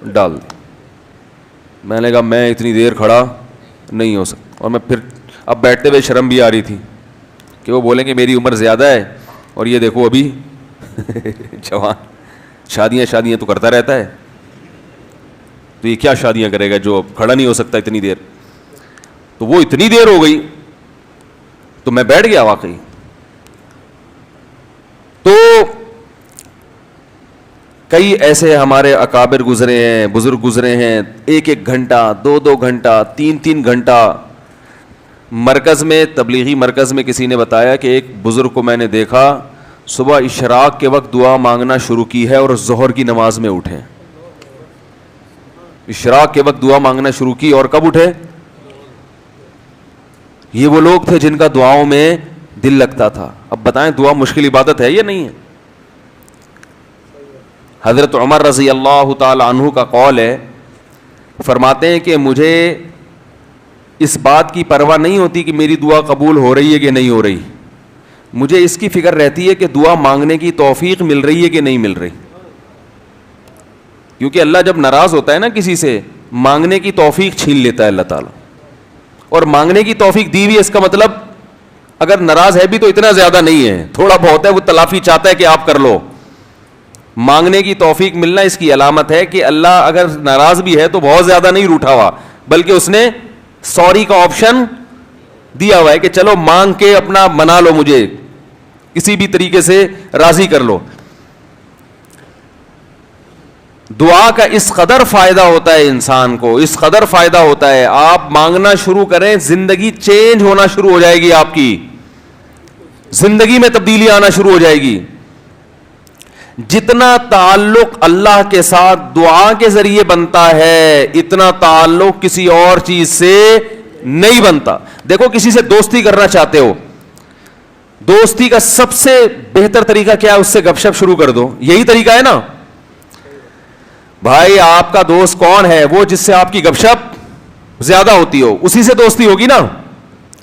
ڈال دی. میں نے کہا میں اتنی دیر کھڑا نہیں ہو سکتا. اور میں پھر اب بیٹھتے ہوئے شرم بھی آ رہی تھی کہ وہ بولیں کہ میری عمر زیادہ ہے اور یہ دیکھو ابھی جوان, شادیاں تو کرتا رہتا ہے, تو یہ کیا شادیاں کرے گا جو کھڑا نہیں ہو سکتا اتنی دیر. تو وہ اتنی دیر ہو گئی تو میں بیٹھ گیا واقعی. تو کئی ایسے ہمارے اکابر گزرے ہیں, بزرگ گزرے ہیں, 1 گھنٹہ 2 گھنٹہ 3 گھنٹہ. مرکز میں, تبلیغی مرکز میں کسی نے بتایا کہ ایک بزرگ کو میں نے دیکھا صبح اشراق کے وقت دعا مانگنا شروع کی ہے اور ظہر کی نماز میں اٹھے. اشراق کے وقت دعا مانگنا شروع کی اور کب اٹھے؟ یہ وہ لوگ تھے جن کا دعاؤں میں دل لگتا تھا. اب بتائیں دعا مشکل عبادت ہے یا نہیں ہے؟ حضرت عمر رضی اللہ تعالی عنہ کا قول ہے, فرماتے ہیں کہ مجھے اس بات کی پرواہ نہیں ہوتی کہ میری دعا قبول ہو رہی ہے کہ نہیں ہو رہی, مجھے اس کی فکر رہتی ہے کہ دعا مانگنے کی توفیق مل رہی ہے کہ نہیں مل رہی. کیونکہ اللہ جب ناراض ہوتا ہے نا کسی سے, مانگنے کی توفیق چھین لیتا ہے اللہ تعالیٰ. اور مانگنے کی توفیق دی ہوئی, اس کا مطلب اگر ناراض ہے بھی تو اتنا زیادہ نہیں ہے, تھوڑا بہت ہے, وہ تلافی چاہتا ہے کہ آپ کر لو. مانگنے کی توفیق ملنا اس کی علامت ہے کہ اللہ اگر ناراض بھی ہے تو بہت زیادہ نہیں روٹھا ہوا, بلکہ اس نے سوری کا آپشن دیا ہوا ہے کہ چلو مانگ کے اپنا منا لو, مجھے کسی بھی طریقے سے راضی کر لو. دعا کا اس قدر فائدہ ہوتا ہے انسان کو, اس قدر فائدہ ہوتا ہے, آپ مانگنا شروع کریں زندگی چینج ہونا شروع ہو جائے گی, آپ کی زندگی میں تبدیلی آنا شروع ہو جائے گی. جتنا تعلق اللہ کے ساتھ دعا کے ذریعے بنتا ہے اتنا تعلق کسی اور چیز سے نہیں بنتا. دیکھو کسی سے دوستی کرنا چاہتے ہو, دوستی کا سب سے بہتر طریقہ کیا ہے؟ اس سے گپ شپ شروع کر دو, یہی طریقہ ہے نا بھائی. آپ کا دوست کون ہے؟ وہ جس سے آپ کی گپ شپ زیادہ ہوتی ہو, اسی سے دوستی ہوگی نا.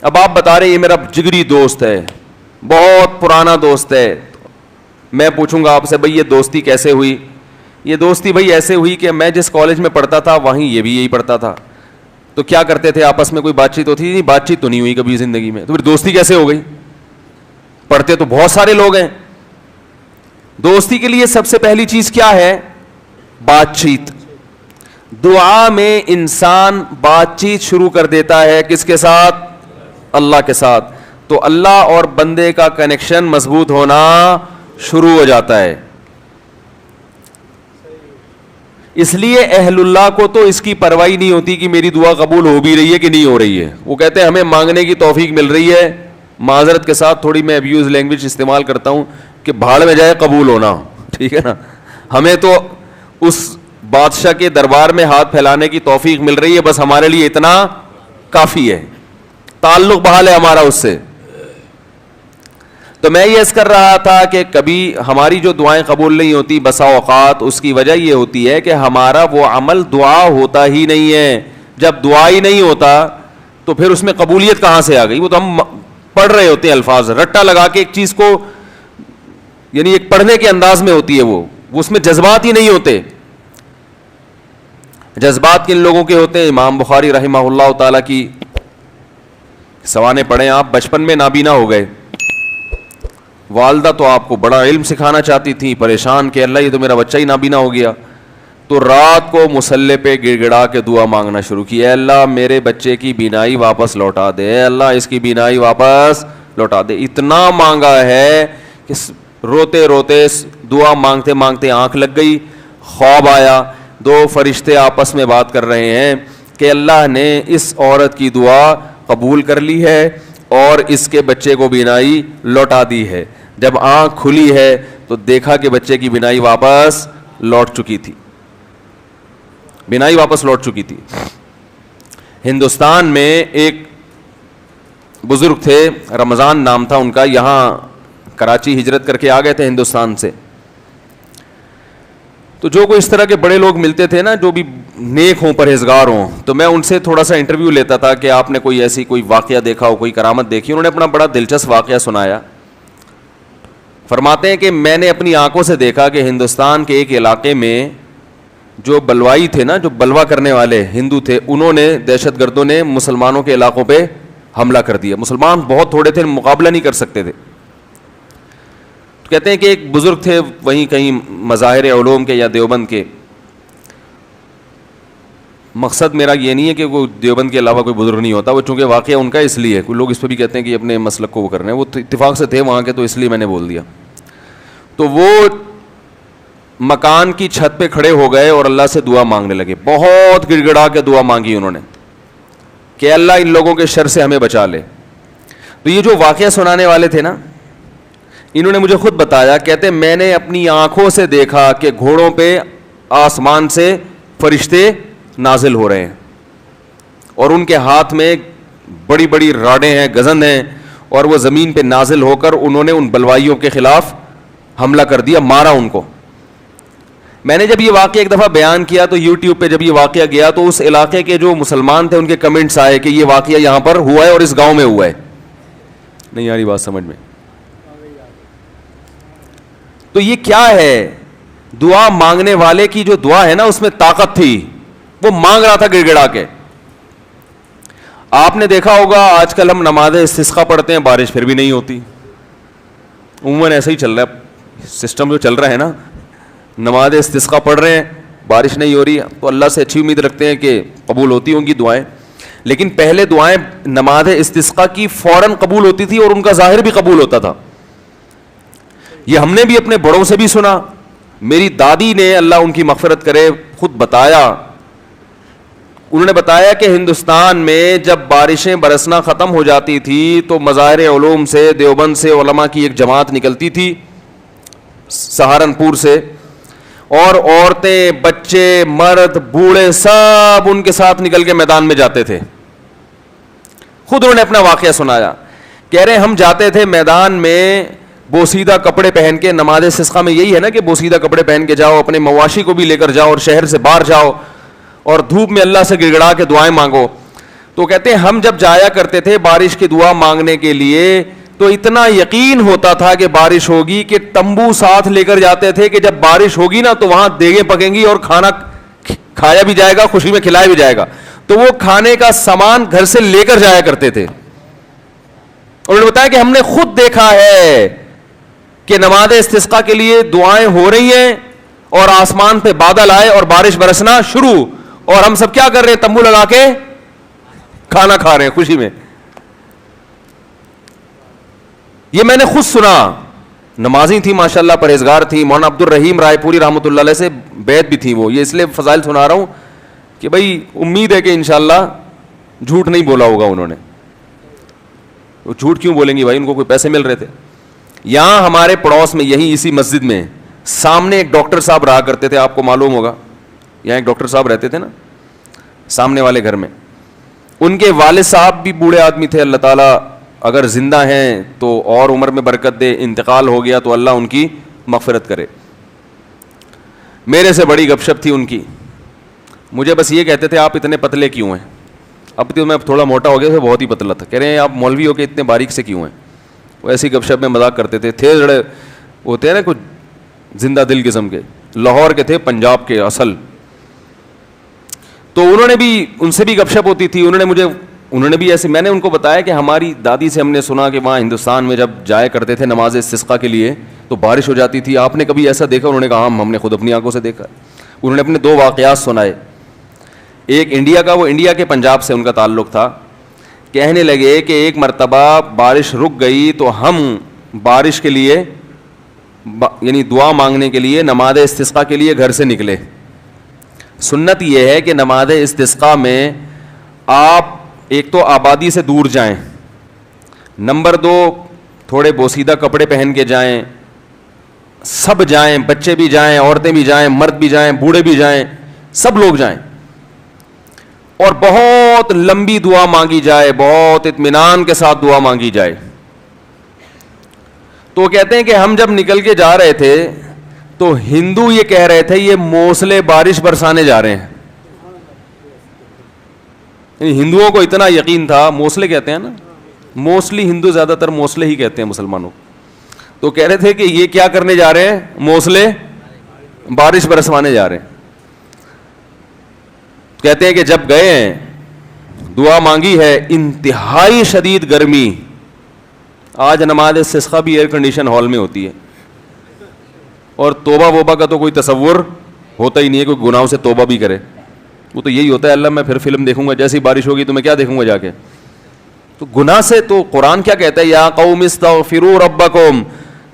اب آپ بتا رہے یہ میرا جگری دوست ہے, بہت پرانا دوست ہے, میں پوچھوں گا آپ سے بھائی یہ دوستی کیسے ہوئی؟ یہ دوستی بھائی ایسے ہوئی کہ میں جس کالج میں پڑھتا تھا وہیں یہ بھی یہی پڑھتا تھا, تو کیا کرتے تھے آپس میں, کوئی بات چیت ہوتی نہیں, بات چیت تو نہیں ہوئی کبھی زندگی میں, تو پھر دوستی کیسے ہو گئی؟ پڑھتے تو بہت سارے لوگ ہیں. دوستی کے لیے سب سے پہلی چیز کیا ہے؟ بات چیت. دعا میں انسان بات چیت شروع کر دیتا ہے کس کے ساتھ؟ اللہ کے ساتھ. تو اللہ اور بندے کا کنیکشن مضبوط ہونا شروع ہو جاتا ہے. اس لیے اہل اللہ کو تو اس کی پرواہ نہیں ہوتی کہ میری دعا قبول ہو بھی رہی ہے کہ نہیں ہو رہی ہے. وہ کہتے ہیں ہمیں مانگنے کی توفیق مل رہی ہے, معذرت کے ساتھ تھوڑی میں ابیوز لینگویج استعمال کرتا ہوں, کہ بھاڑ میں جائے قبول ہونا, ٹھیک ہے نا. ہمیں تو اس بادشاہ کے دربار میں ہاتھ پھیلانے کی توفیق مل رہی ہے, بس ہمارے لیے اتنا کافی ہے, تعلق بحال ہے ہمارا اس سے. تو میں یہ عرض کر رہا تھا کہ کبھی ہماری جو دعائیں قبول نہیں ہوتی بسا اوقات اس کی وجہ یہ ہوتی ہے کہ ہمارا وہ عمل دعا ہوتا ہی نہیں ہے. جب دعا ہی نہیں ہوتا تو پھر اس میں قبولیت کہاں سے آ گئی؟ وہ تو ہم پڑھ رہے ہوتے ہیں الفاظ رٹا لگا کے ایک چیز کو, یعنی ایک پڑھنے کے انداز میں ہوتی ہے, وہ اس میں جذبات ہی نہیں ہوتے. جذبات کن لوگوں کے ہوتے ہیں؟ امام بخاری رحمہ اللہ تعالیٰ کی سوانے پڑھیں آپ. بچپن میں نابینا ہو گئے, والدہ تو آپ کو بڑا علم سکھانا چاہتی تھی, پریشان کہ اللہ یہ تو میرا بچہ ہی نابینا ہو گیا. تو رات کو مصلے پہ گڑ گڑا کے دعا مانگنا شروع کی, اے اللہ میرے بچے کی بینائی واپس لوٹا دے, اے اللہ اس کی بینائی واپس لوٹا دے. اتنا مانگا ہے کہ روتے روتے دعا مانگتے مانگتے آنکھ لگ گئی, خواب آیا, دو فرشتے آپس میں بات کر رہے ہیں کہ اللہ نے اس عورت کی دعا قبول کر لی ہے اور اس کے بچے کو بینائی لوٹا دی ہے. جب آنکھ کھلی ہے تو دیکھا کہ بچے کی بینائی واپس لوٹ چکی تھی, بینائی واپس لوٹ چکی تھی. ہندوستان میں ایک بزرگ تھے, رمضان نام تھا ان کا, یہاں کراچی ہجرت کر کے آ گئے تھے ہندوستان سے. تو جو کوئی اس طرح کے بڑے لوگ ملتے تھے نا جو بھی نیک ہوں پرہیزگار ہوں, تو میں ان سے تھوڑا سا انٹرویو لیتا تھا کہ آپ نے کوئی ایسی کوئی واقعہ دیکھا ہو, کوئی کرامت دیکھی. انہوں نے اپنا بڑا دلچسپ واقعہ سنایا. فرماتے ہیں کہ میں نے اپنی آنکھوں سے دیکھا کہ ہندوستان کے ایک علاقے میں جو بلوائی تھے نا, جو بلوا کرنے والے ہندو تھے, انہوں نے, دہشت گردوں نے مسلمانوں کے علاقوں پہ حملہ کر دیا. مسلمان بہت تھوڑے تھے, مقابلہ نہیں کر سکتے تھے. کہتے ہیں کہ ایک بزرگ تھے وہیں کہیں مظاہر علوم کے یا دیوبند کے. مقصد میرا یہ نہیں ہے کہ وہ دیوبند کے علاوہ کوئی بزرگ نہیں ہوتا, وہ چونکہ واقعہ ان کا اس لیے, کوئی لوگ اس پہ بھی کہتے ہیں کہ اپنے مسلک کو وہ کر رہے ہیں, وہ اتفاق سے تھے وہاں کے, تو اس لیے میں نے بول دیا. تو وہ مکان کی چھت پہ کھڑے ہو گئے اور اللہ سے دعا مانگنے لگے. بہت گڑ گڑا کے دعا مانگی انہوں نے کہ اللہ ان لوگوں کے شر سے ہمیں بچا لے. تو یہ جو واقعہ سنانے والے تھے نا, انہوں نے مجھے خود بتایا, کہتے میں نے اپنی آنکھوں سے دیکھا کہ گھوڑوں پہ آسمان سے فرشتے نازل ہو رہے ہیں اور ان کے ہاتھ میں بڑی بڑی راڈیں ہیں, گزند ہیں, اور وہ زمین پہ نازل ہو کر انہوں نے ان بلوائیوں کے خلاف حملہ کر دیا, مارا ان کو. میں نے جب یہ واقعہ ایک دفعہ بیان کیا تو یوٹیوب پہ جب یہ واقعہ گیا تو اس علاقے کے جو مسلمان تھے ان کے کمنٹس آئے کہ یہ واقعہ یہاں پر ہوا ہے اور اس گاؤں میں ہوا ہے. نہیں آ رہی بات سمجھ میں؟ تو یہ کیا ہے؟ دعا مانگنے والے کی جو دعا ہے نا اس میں طاقت تھی, وہ مانگ رہا تھا گڑ گڑا کے. آپ نے دیکھا ہوگا آج کل ہم نماز استسقا پڑھتے ہیں, بارش پھر بھی نہیں ہوتی. عموماً ایسا ہی چل رہا ہے سسٹم جو چل رہا ہے نا, نماز استسقا پڑھ رہے ہیں, بارش نہیں ہو رہی, تو اللہ سے اچھی امید رکھتے ہیں کہ قبول ہوتی ہوں گی دعائیں. لیکن پہلے دعائیں نماز استسقا کی فوراً قبول ہوتی تھی اور ان کا ظاہر بھی قبول ہوتا تھا. یہ ہم نے بھی اپنے بڑوں سے بھی سنا. میری دادی نے, اللہ ان کی مغفرت کرے, خود بتایا, انہوں نے بتایا کہ ہندوستان میں جب بارشیں برسنا ختم ہو جاتی تھی تو مظاہر علوم سے, دیوبند سے علماء کی ایک جماعت نکلتی تھی, سہارنپور سے, اور عورتیں, بچے, مرد, بوڑھے سب ان کے ساتھ نکل کے میدان میں جاتے تھے. خود انہوں نے اپنا واقعہ سنایا. کہہ رہے ہم جاتے تھے میدان میں بوسیدہ کپڑے پہن کے. نماز استسقا میں یہی ہے نا کہ بوسیدہ کپڑے پہن کے جاؤ, اپنے مواشی کو بھی لے کر جاؤ اور شہر سے باہر جاؤ اور دھوپ میں اللہ سے گڑ گڑا کے دعائیں مانگو. تو کہتے ہیں ہم جب جایا کرتے تھے بارش کی دعا مانگنے کے لیے تو اتنا یقین ہوتا تھا کہ بارش ہوگی کہ تمبو ساتھ لے کر جاتے تھے کہ جب بارش ہوگی نا تو وہاں دیگیں پکیں گی اور کھانا کھایا بھی جائے گا, خوشی میں کھلایا بھی جائے گا. تو وہ کھانے کا سامان گھر سے لے کر جایا کرتے تھے. انہوں نے بتایا کہ ہم نے خود دیکھا ہے کہ نماز استسقا کے لیے دعائیں ہو رہی ہیں اور آسمان پہ بادل آئے اور بارش برسنا شروع, اور ہم سب کیا کر رہے ہیں؟ تمبو لگا کے کھانا کھا رہے ہیں خوشی میں. یہ میں نے خود سنا. نمازی تھی ماشاءاللہ, پرہیزگار تھی. مولانا عبد الرحیم رائے پوری رحمۃ اللہ علیہ سے بیعت بھی تھی وہ. یہ اس لیے فضائل سنا رہا ہوں کہ بھائی امید ہے کہ انشاءاللہ جھوٹ نہیں بولا ہوگا انہوں نے. وہ جھوٹ کیوں بولیں گی بھائی, ان کو کوئی پیسے مل رہے تھے. یہاں ہمارے پڑوس میں یہی اسی مسجد میں سامنے ایک ڈاکٹر صاحب رہا کرتے تھے, آپ کو معلوم ہوگا. یہاں ایک ڈاکٹر صاحب رہتے تھے نا سامنے والے گھر میں. ان کے والد صاحب بھی بوڑھے آدمی تھے, اللہ تعالیٰ اگر زندہ ہیں تو اور عمر میں برکت دے, انتقال ہو گیا تو اللہ ان کی مغفرت کرے. میرے سے بڑی گپ شپ تھی ان کی. مجھے بس یہ کہتے تھے آپ اتنے پتلے کیوں ہیں. اب تو میں تھوڑا موٹا ہو گیا تھا, بہت ہی پتلا تھا. کہہ رہے ہیں آپ مولوی ہو کے اتنے باریک سے کیوں ہیں. وہ ایسی گپ شپ میں مذاق کرتے تھے. تھے جڑے ہوتے ہیں نا کچھ زندہ دل قسم کے, لاہور کے تھے, پنجاب کے اصل. تو انہوں نے بھی, ان سے بھی گپ شپ ہوتی تھی. انہوں نے بھی ایسے, میں نے ان کو بتایا کہ ہماری دادی سے ہم نے سنا کہ وہاں ہندوستان میں جب جایا کرتے تھے نماز استسقاء کے لیے تو بارش ہو جاتی تھی. آپ نے کبھی ایسا دیکھا؟ انہوں نے کہا ہم نے خود اپنی آنکھوں سے دیکھا. انہوں نے اپنے 2 واقعات سنائے. ایک انڈیا کا, وہ انڈیا کے پنجاب سے ان کا تعلق تھا. کہنے لگے کہ ایک مرتبہ بارش رک گئی تو ہم بارش کے لیے یعنی دعا مانگنے کے لیے نماز استسقاء کے لیے گھر سے نکلے. سنت یہ ہے کہ نماز استسقاء میں آپ ایک تو آبادی سے دور جائیں, نمبر 2 تھوڑے بوسیدہ کپڑے پہن کے جائیں, سب جائیں, بچے بھی جائیں, عورتیں بھی جائیں, مرد بھی جائیں, بوڑھے بھی جائیں, سب لوگ جائیں, اور بہت لمبی دعا مانگی جائے, بہت اطمینان کے ساتھ دعا مانگی جائے. تو کہتے ہیں کہ ہم جب نکل کے جا رہے تھے تو ہندو یہ کہہ رہے تھے یہ موسلے بارش برسانے جا رہے ہیں. ہندوؤں کو اتنا یقین تھا, موسلے کہتے ہیں نا, موسٹلی ہندو زیادہ تر موسلے ہی کہتے ہیں مسلمانوں. تو کہہ رہے تھے کہ یہ کیا کرنے جا رہے ہیں, موسلے بارش برسوانے جا رہے ہیں. کہتے ہیں کہ جب گئے ہیں دعا مانگی ہے, انتہائی شدید گرمی. آج نماز استسقاء بھی ایئر کنڈیشن ہال میں ہوتی ہے, اور توبہ ووبہ کا تو کوئی تصور ہوتا ہی نہیں ہے, کوئی گناہوں سے توبہ بھی کرے. وہ تو یہی ہوتا ہے, اللہ میں پھر فلم دیکھوں گا, جیسی بارش ہوگی تو میں کیا دیکھوں گا جا کے. تو گناہ سے تو قرآن کیا کہتا ہے, یا قوم استغفروا ربکم,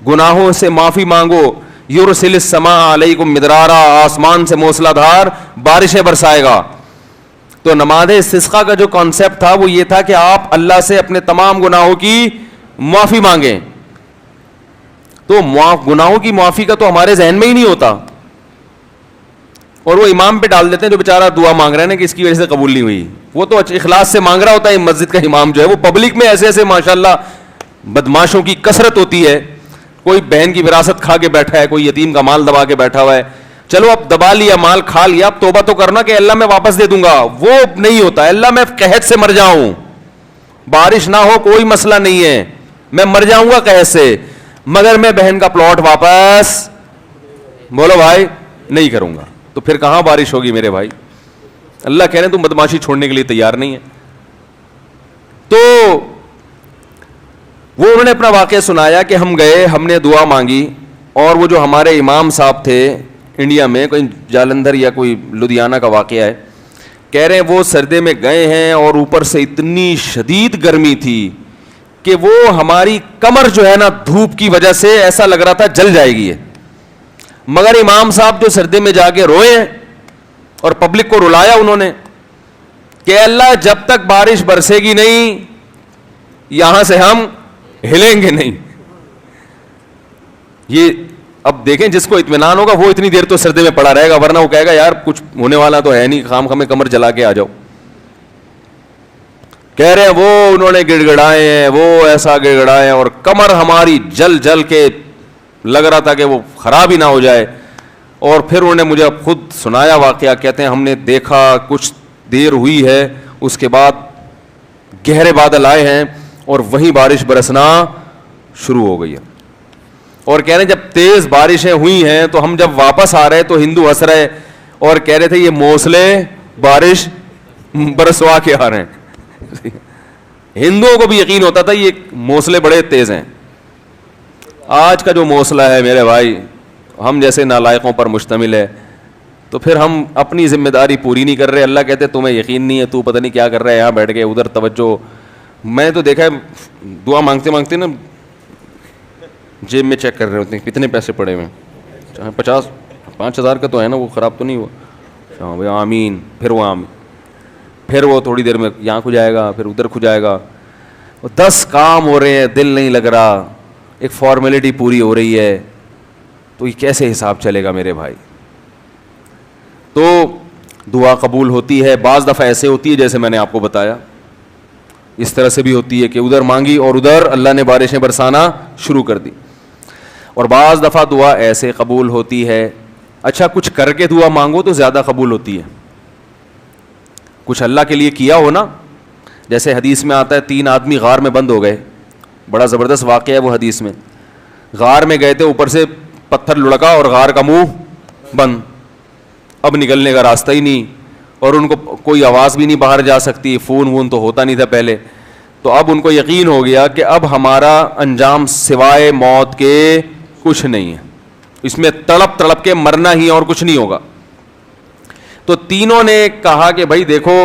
گناہوں سے معافی مانگو, یرسل السماء علیکم مدرارا, آسمان سے موسلا دھار بارشیں برسائے گا. تو نماز استسقاء کا جو کانسیپٹ تھا وہ یہ تھا کہ آپ اللہ سے اپنے تمام گناہوں کی معافی مانگیں. تو گناہوں کی معافی کا تو ہمارے ذہن میں ہی نہیں ہوتا, اور وہ امام پہ ڈال دیتے ہیں جو بیچارہ دعا مانگ رہے ہیں نا کہ اس کی وجہ سے قبول نہیں ہوئی. وہ تو اخلاص سے مانگ رہا ہوتا ہے. مسجد کا امام جو ہے وہ پبلک میں ایسے ایسے ماشاءاللہ بدماشوں کی کثرت ہوتی ہے. کوئی بہن کی وراثت کھا کے بیٹھا ہے, کوئی یتیم کا مال دبا کے بیٹھا ہوا ہے. چلو اب دبا لیا, مال کھا لیا, اب توبہ تو کرنا کہ اللہ میں واپس دے دوں گا. وہ نہیں ہوتا, اللہ میں قحط سے مر جاؤں, بارش نہ ہو کوئی مسئلہ نہیں ہے, میں مر جاؤں گا قحط سے, مگر میں بہن کا پلاٹ واپس, بولو بھائی, نہیں کروں گا. تو پھر کہاں بارش ہوگی میرے بھائی. اللہ کہہ رہے ہیں تم بدماشی چھوڑنے کے لیے تیار نہیں ہے. تو وہ انہوں نے اپنا واقعہ سنایا کہ ہم گئے, ہم نے دعا مانگی, اور وہ جو ہمارے امام صاحب تھے انڈیا میں, کوئی جالندھر یا کوئی لدھیانہ کا واقعہ ہے, کہہ رہے ہیں وہ سردے میں گئے ہیں اور اوپر سے اتنی شدید گرمی تھی کہ وہ ہماری کمر جو ہے نا دھوپ کی وجہ سے ایسا لگ رہا تھا جل جائے گی. مگر امام صاحب جو سردے میں جا کے روئے ہیں اور پبلک کو رلایا انہوں نے کہ اللہ جب تک بارش برسے گی نہیں یہاں سے ہم ہلیں گے نہیں. یہ اب دیکھیں جس کو اطمینان ہوگا وہ اتنی دیر تو سردے میں پڑا رہے گا, ورنہ وہ کہے گا یار کچھ ہونے والا تو ہے نہیں, خام خامے کمر جلا کے آ جاؤ. کہہ رہے ہیں وہ انہوں نے گڑ گڑائے ہیں, وہ ایسا گڑ گڑائے اور کمر ہماری جل جل کے لگ رہا تھا کہ وہ خراب ہی نہ ہو جائے. اور پھر انہوں نے مجھے اب خود سنایا واقعہ, کہتے ہیں ہم نے دیکھا کچھ دیر ہوئی ہے, اس کے بعد گہرے بادل آئے ہیں اور وہیں بارش برسنا شروع ہو گئی ہے. اور کہہ رہے ہیں جب تیز بارشیں ہوئی ہیں تو ہم جب واپس آ رہے تو ہندو ہنس رہے اور کہہ رہے تھے یہ موسلے بارش برسوا کے آ رہے ہیں. ہندوؤں کو بھی یقین ہوتا تھا یہ موسلے بڑے تیز ہیں. آج کا جو موسلہ ہے میرے بھائی ہم جیسے نالائقوں پر مشتمل ہے, تو پھر ہم اپنی ذمہ داری پوری نہیں کر رہے. اللہ کہتے تمہیں یقین نہیں ہے, تو پتہ نہیں کیا کر رہا ہے یہاں بیٹھ کے, ادھر توجہ. میں تو دیکھا ہے دعا مانگتے مانگتے نا جیب میں چیک کر رہے ہوتے ہیں کتنے پیسے پڑے ہوئے ہیں, 5,000 کا تو ہے نا, وہ خراب تو نہیں ہوا. ہاں بھائی آمین, پھر وہ آمین, پھر وہ تھوڑی دیر میں یہاں کھو جائے گا, پھر ادھر کھو جائے گا. 10 کام ہو رہے ہیں, دل نہیں لگ رہا, ایک فارمیلٹی پوری ہو رہی ہے, تو یہ کیسے حساب چلے گا میرے بھائی. تو دعا قبول ہوتی ہے, بعض دفعہ ایسے ہوتی ہے جیسے میں نے آپ کو بتایا, اس طرح سے بھی ہوتی ہے کہ ادھر مانگی اور ادھر اللہ نے بارشیں برسانا شروع کر دی. اور بعض دفعہ دعا ایسے قبول ہوتی ہے, اچھا کچھ کر کے دعا مانگو تو زیادہ قبول ہوتی ہے. کچھ اللہ کے لیے کیا ہو نا, جیسے حدیث میں آتا ہے 3 آدمی غار میں بند ہو گئے, بڑا زبردست واقعہ ہے وہ حدیث میں. غار میں گئے تھے, اوپر سے پتھر لڑکا اور غار کا منہ بند, اب نکلنے کا راستہ ہی نہیں, اور ان کو کوئی آواز بھی نہیں باہر جا سکتی, فون وون تو ہوتا نہیں تھا پہلے. تو اب ان کو یقین ہو گیا کہ اب ہمارا انجام سوائے موت کے کچھ نہیں ہے, اس میں تڑپ تڑپ کے مرنا ہی اور کچھ نہیں ہوگا. تو تینوں نے کہا کہ بھائی دیکھو,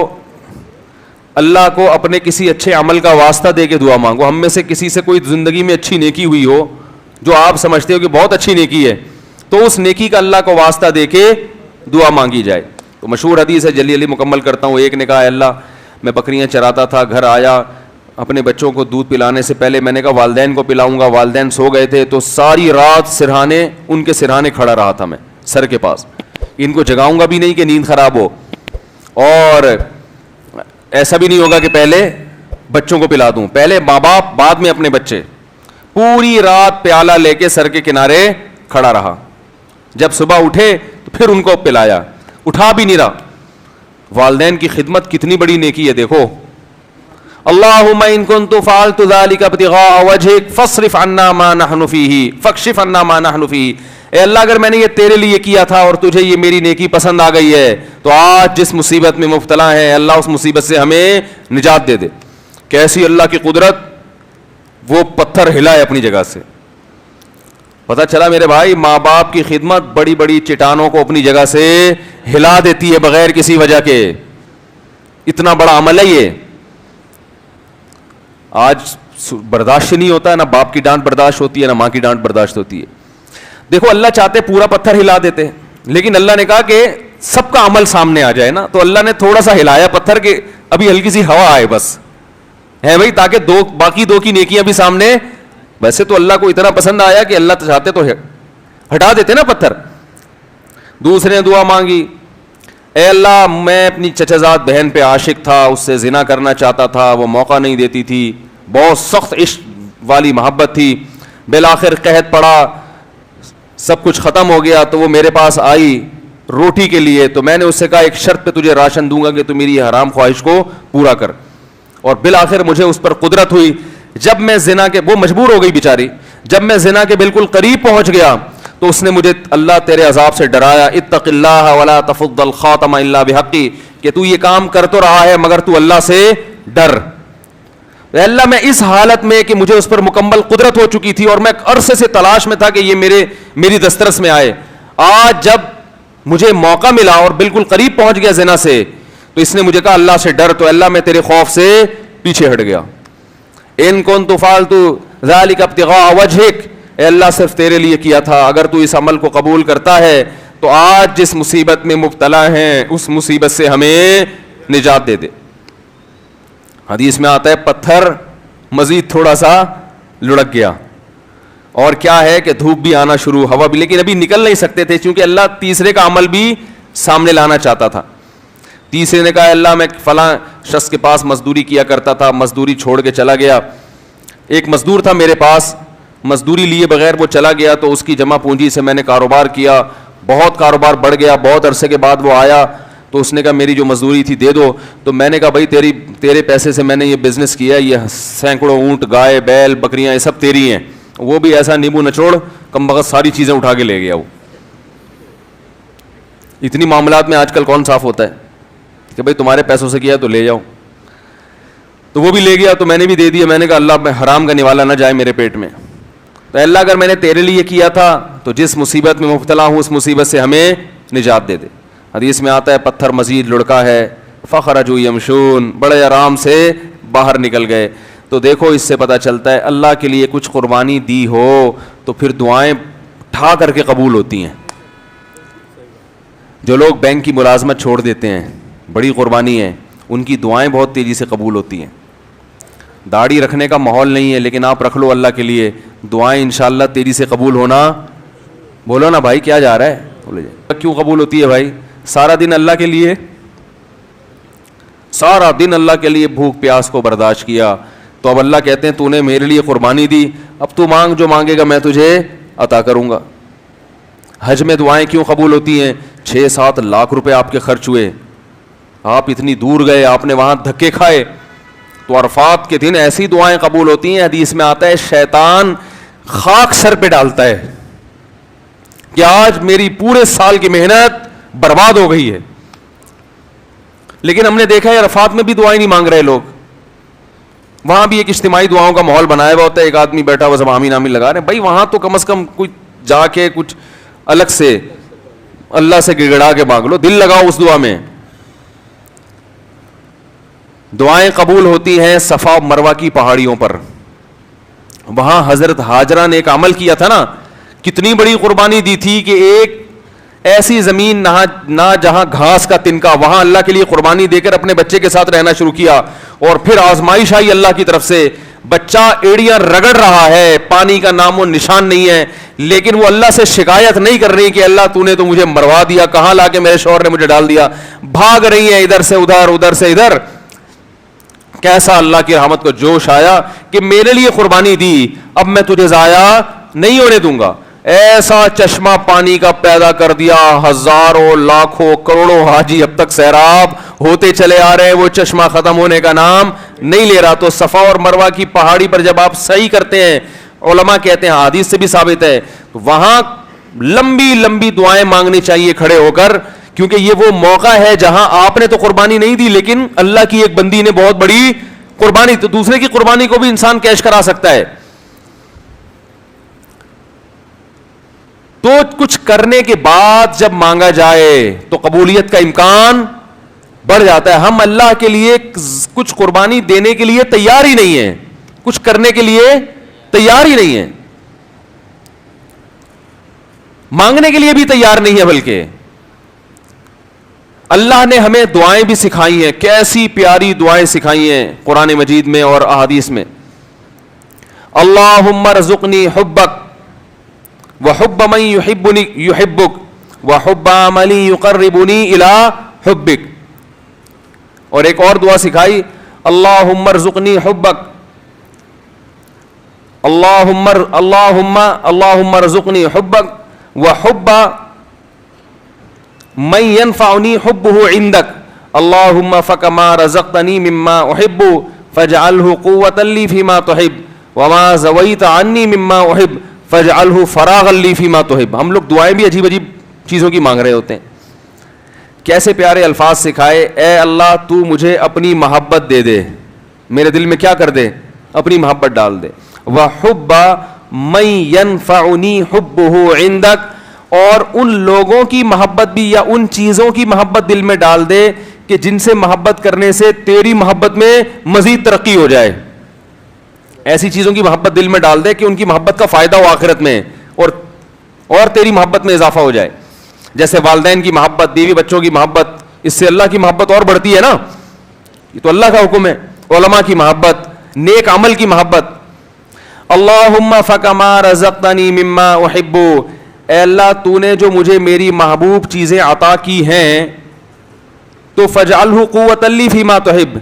اللہ کو اپنے کسی اچھے عمل کا واسطہ دے کے دعا مانگو. ہم میں سے کسی سے کوئی زندگی میں اچھی نیکی ہوئی ہو جو آپ سمجھتے ہو کہ بہت اچھی نیکی ہے, تو اس نیکی کا اللہ کو واسطہ دے کے دعا مانگی جائے. تو مشہور حدیث ہے, جلدی مکمل کرتا ہوں. ایک نے کہا اللہ میں بکریاں چراتا تھا, گھر آیا, اپنے بچوں کو دودھ پلانے سے پہلے میں نے کہا والدین کو پلاؤں گا, والدین سو گئے تھے, تو ساری رات سرہانے ان کے سرہانے کھڑا رہا تھا میں سر کے پاس, ان کو جگاؤں گا بھی نہیں کہ نیند خراب ہو, اور ایسا بھی نہیں ہوگا کہ پہلے بچوں کو پلا دوں, پہلے ماں باپ بعد میں اپنے بچے. پوری رات پیالہ لے کے سر کے کنارے کھڑا رہا, جب صبح اٹھے تو پھر ان کو پلایا, اٹھا بھی نہیں رہا. والدین کی خدمت کتنی بڑی نیکی ہے دیکھو. اللہم ان کنت فعلت ذلک ابتغاء وجہک فاصرف عنا ما نحن فیہ فاکشف عنا ما نحن فیہ. اے اللہ اگر میں نے یہ تیرے لیے کیا تھا اور تجھے یہ میری نیکی پسند آ گئی ہے, تو آج جس مصیبت میں مبتلا ہے اللہ اس مصیبت سے ہمیں نجات دے دے. کیسی اللہ کی قدرت, وہ پتھر ہلائے اپنی جگہ سے. پتہ چلا میرے بھائی, ماں باپ کی خدمت بڑی بڑی چٹانوں کو اپنی جگہ سے ہلا دیتی ہے بغیر کسی وجہ کے. اتنا بڑا عمل ہے یہ. آج برداشت نہیں ہوتا ہے, نہ باپ کی ڈانٹ برداشت ہوتی ہے نہ ماں کی ڈانٹ برداشت ہوتی ہے. دیکھو اللہ چاہتے پورا پتھر ہلا دیتے, لیکن اللہ نے کہا کہ سب کا عمل سامنے آ جائے نا, تو اللہ نے تھوڑا سا ہلایا پتھر کے, ابھی ہلکی سی ہوا آئے بس ہے بھائی, تاکہ باقی دو کی نیکیاں بھی سامنے. ویسے تو اللہ کو اتنا پسند آیا کہ اللہ چاہتے تو ہٹا دیتے نا پتھر. دوسرے نے دعا مانگی, اے اللہ میں اپنی چچا زاد بہن پہ عاشق تھا, اس سے زنا کرنا چاہتا تھا, وہ موقع نہیں دیتی تھی, بہت سخت عشق والی محبت تھی, بالآخر قحط پڑا, سب کچھ ختم ہو گیا, تو وہ میرے پاس آئی روٹی کے لیے. تو میں نے اس سے کہا ایک شرط پہ تجھے راشن دوں گا کہ تو میری حرام خواہش کو پورا کر. اور بالآخر مجھے اس پر قدرت ہوئی. جب میں زنا کے, وہ مجبور ہو گئی بیچاری, جب میں زنا کے بالکل قریب پہنچ گیا تو اس نے مجھے اللہ تیرے عذاب سے ڈرایا, اتق اللہ ولا تفض الخاتم الا بحقی, کہ تو یہ کام کر تو رہا ہے مگر تو اللہ سے ڈر. اے اللہ میں اس حالت میں کہ مجھے اس پر مکمل قدرت ہو چکی تھی اور میں عرصے سے تلاش میں تھا کہ یہ میری دسترس میں آئے, آج جب مجھے موقع ملا اور بالکل قریب پہنچ گیا زنا سے, تو اس نے مجھے کہا اللہ سے ڈر, تو اللہ میں تیرے خوف سے پیچھے ہٹ گیا. ان کنت فعلت ذلک ابتغاء وجہک, اے اللہ صرف تیرے لیے کیا تھا, اگر تو اس عمل کو قبول کرتا ہے تو آج جس مصیبت میں مبتلا ہیں اس مصیبت سے ہمیں نجات دے دے. حدیث میں آتا ہے پتھر مزید تھوڑا سا لڑک گیا, اور کیا ہے کہ دھوپ بھی آنا شروع, ہوا بھی, لیکن ابھی نکل نہیں سکتے تھے کیونکہ اللہ تیسرے کا عمل بھی سامنے لانا چاہتا تھا. تیسرے نے کہا اللہ میں فلاں شخص کے پاس مزدوری کیا کرتا تھا, مزدوری چھوڑ کے چلا گیا, ایک مزدور تھا میرے پاس, مزدوری لیے بغیر وہ چلا گیا, تو اس کی جمع پونجی سے میں نے کاروبار کیا, بہت کاروبار بڑھ گیا. بہت عرصے کے بعد وہ آیا تو اس نے کہا میری جو مزدوری تھی دے دو. تو میں نے کہا بھائی تیرے پیسے سے میں نے یہ بزنس کیا ہے, یہ سینکڑوں اونٹ, گائے, بیل, بکریاں, یہ سب تیری ہیں. وہ بھی ایسا نیبو نچوڑ کم بخت ساری چیزیں اٹھا کے لے گیا. وہ اتنی معاملات میں آج کل کون صاف ہوتا ہے کہ بھائی تمہارے پیسوں سے کیا تو لے جاؤ. تو وہ بھی لے گیا, تو میں نے بھی دے دیا. میں نے کہا اللہ میں حرام کا نوالا نہ جائے میرے پیٹ میں. تو اللہ اگر میں نے تیرے لیے کیا تھا تو جس مصیبت میں مبتلا ہوں اس مصیبت سے ہمیں نجات دے دے. حدیث میں آتا ہے پتھر مزید لڑکا ہے, فخرجوا یمشون, بڑے آرام سے باہر نکل گئے. تو دیکھو اس سے پتہ چلتا ہے اللہ کے لیے کچھ قربانی دی ہو تو پھر دعائیں ٹھا کر کے قبول ہوتی ہیں. جو لوگ بینک کی ملازمت چھوڑ دیتے ہیں, بڑی قربانی ہے, ان کی دعائیں بہت تیزی سے قبول ہوتی ہیں. داڑھی رکھنے کا ماحول نہیں ہے لیکن آپ رکھ لو اللہ کے لیے, دعائیں انشاءاللہ تیزی سے قبول ہونا. بولو نا بھائی کیا جا رہا ہے, بولے کیوں قبول ہوتی ہے بھائی, سارا دن اللہ کے لیے, سارا دن اللہ کے لیے بھوک پیاس کو برداشت کیا, تو اب اللہ کہتے ہیں تو نے میرے لیے قربانی دی, اب تو مانگ جو مانگے گا میں تجھے عطا کروں گا. حج میں دعائیں کیوں قبول ہوتی ہیں؟ 6-7 لاکھ روپے آپ کے خرچ ہوئے, آپ اتنی دور گئے, آپ نے وہاں دھکے کھائے, تو عرفات کے دن ایسی دعائیں قبول ہوتی ہیں. حدیث میں آتا ہے شیطان خاک سر پہ ڈالتا ہے کہ آج میری پورے سال کی محنت برباد ہو گئی ہے. لیکن ہم نے دیکھا ہے عرفات میں بھی دعائیں نہیں مانگ رہے لوگ, وہاں بھی ایک اجتماعی دعاؤں کا ماحول بنایا ہوا ہوتا ہے, ایک آدمی بیٹھا ہوا سب آمین آمین لگا رہے ہیں. بھائی وہاں تو کم از کم کچھ جا کے کچھ الگ سے اللہ سے گڑگڑا کے مانگ لو, دل لگاؤ اس دعا میں. دعائیں قبول ہوتی ہیں صفا مروہ کی پہاڑیوں پر. وہاں حضرت ہاجرہ نے ایک عمل کیا تھا نا, کتنی بڑی قربانی دی تھی کہ ایک ایسی زمین نہ جہاں گھاس کا تنکا, وہاں اللہ کے لیے قربانی دے کر اپنے بچے کے ساتھ رہنا شروع کیا. اور پھر آزمائش آئی اللہ کی طرف سے, بچہ ایڑیاں رگڑ رہا ہے, پانی کا نام و نشان نہیں ہے, لیکن وہ اللہ سے شکایت نہیں کر رہی کہ اللہ تو نے تو مجھے مروا دیا, کہاں لا کے میرے شوہر نے مجھے ڈال دیا. بھاگ رہی ہیں ادھر سے ادھر, ادھر سے ادھر. کیسا اللہ کی رحمت کو جوش آیا کہ میرے لیے قربانی دی, اب میں تجھے ضائع نہیں ہونے دوں گا. ایسا چشمہ پانی کا پیدا کر دیا, ہزاروں لاکھوں کروڑوں حاجی اب تک سیراب ہوتے چلے آ رہے ہیں, وہ چشمہ ختم ہونے کا نام نہیں لے رہا. تو صفا اور مروہ کی پہاڑی پر جب آپ صحیح کرتے ہیں, علماء کہتے ہیں حدیث سے بھی ثابت ہے, تو وہاں لمبی لمبی دعائیں مانگنی چاہیے کھڑے ہو کر, کیونکہ یہ وہ موقع ہے جہاں آپ نے تو قربانی نہیں دی, لیکن اللہ کی ایک بندی نے بہت بڑی قربانی, تو دوسرے کی قربانی کو بھی انسان کیش کرا سکتا ہے. تو کچھ کرنے کے بعد جب مانگا جائے تو قبولیت کا امکان بڑھ جاتا ہے. ہم اللہ کے لیے کچھ قربانی دینے کے لیے تیار ہی نہیں ہیں, کچھ کرنے کے لیے تیار ہی نہیں ہیں, مانگنے کے لیے بھی تیار نہیں ہے. بلکہ اللہ نے ہمیں دعائیں بھی سکھائی ہیں, کیسی پیاری دعائیں سکھائی ہیں قرآن مجید میں اور احادیث میں. اللہم ارزقنی حبک وحب من یحبنی یحبک وحب عملی یقربنی الی حبک. اور ایک اور دعا سکھائی, اللہم ارزقنی حبک, اللہم ارزقنی حبک وحب من ينفعنی حبہ عندک, اللہم فکما رزقتنی مما احب فاجعلہ قوة لی فیما تحب وما زویت عنی مما احب فاجعلہ فراغا لی فیما تحب. ہم لوگ دعائیں بھی عجیب عجیب چیزوں کی مانگ رہے ہوتے ہیں. کیسے پیارے الفاظ سکھائے, اے اللہ تو مجھے اپنی محبت دے دے, میرے دل میں کیا کر دے, اپنی محبت ڈال دے. وحب من ينفعنی حبہ عندک, اور ان لوگوں کی محبت بھی یا ان چیزوں کی محبت دل میں ڈال دے کہ جن سے محبت کرنے سے تیری محبت میں مزید ترقی ہو جائے. ایسی چیزوں کی محبت دل میں ڈال دے کہ ان کی محبت کا فائدہ ہو آخرت میں, اور تیری محبت میں اضافہ ہو جائے. جیسے والدین کی محبت, بیوی بچوں کی محبت, اس سے اللہ کی محبت اور بڑھتی ہے نا, یہ تو اللہ کا حکم ہے. علماء کی محبت, نیک عمل کی محبت. اللہم فکما رزقتنی مما احب, اے اللہ تو نے جو مجھے میری محبوب چیزیں عطا کی ہیں تو فاجعلہ قوۃ لی فیما تحب,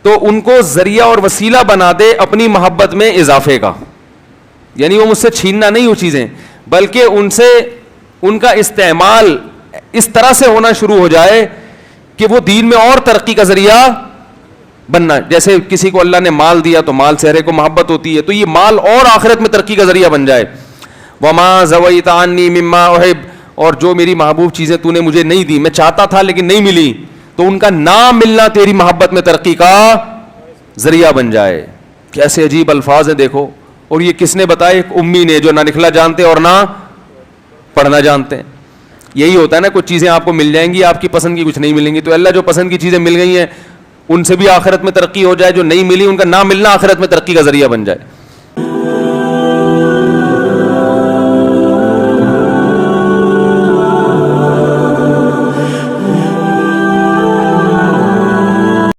تو ان کو ذریعہ اور وسیلہ بنا دے اپنی محبت میں اضافے کا. یعنی وہ مجھ سے چھیننا نہیں وہ چیزیں, بلکہ ان سے ان کا استعمال اس طرح سے ہونا شروع ہو جائے کہ وہ دین میں اور ترقی کا ذریعہ بننا. جیسے کسی کو اللہ نے مال دیا تو مال سے ہر ایک کو محبت ہوتی ہے, تو یہ مال اور آخرت میں ترقی کا ذریعہ بن جائے. وما زویت عنی مما احب, اور جو میری محبوب چیزیں تو نے مجھے نہیں دی, میں چاہتا تھا لیکن نہیں ملی, تو ان کا نہ ملنا تیری محبت میں ترقی کا ذریعہ بن جائے. کیسے عجیب الفاظ ہیں دیکھو. اور یہ کس نے بتائے؟ ایک امی نے جو نہ لکھنا جانتے اور نہ پڑھنا جانتے ہیں. یہی ہوتا ہے نا, کچھ چیزیں آپ کو مل جائیں گی, آپ کی پسند کی کچھ نہیں ملیں گی, تو اللہ جو پسند کی چیزیں مل گئی ہیں ان سے بھی آخرت میں ترقی ہو جائے, جو نہیں ملی ان کا نہ ملنا آخرت میں ترقی کا ذریعہ بن جائے.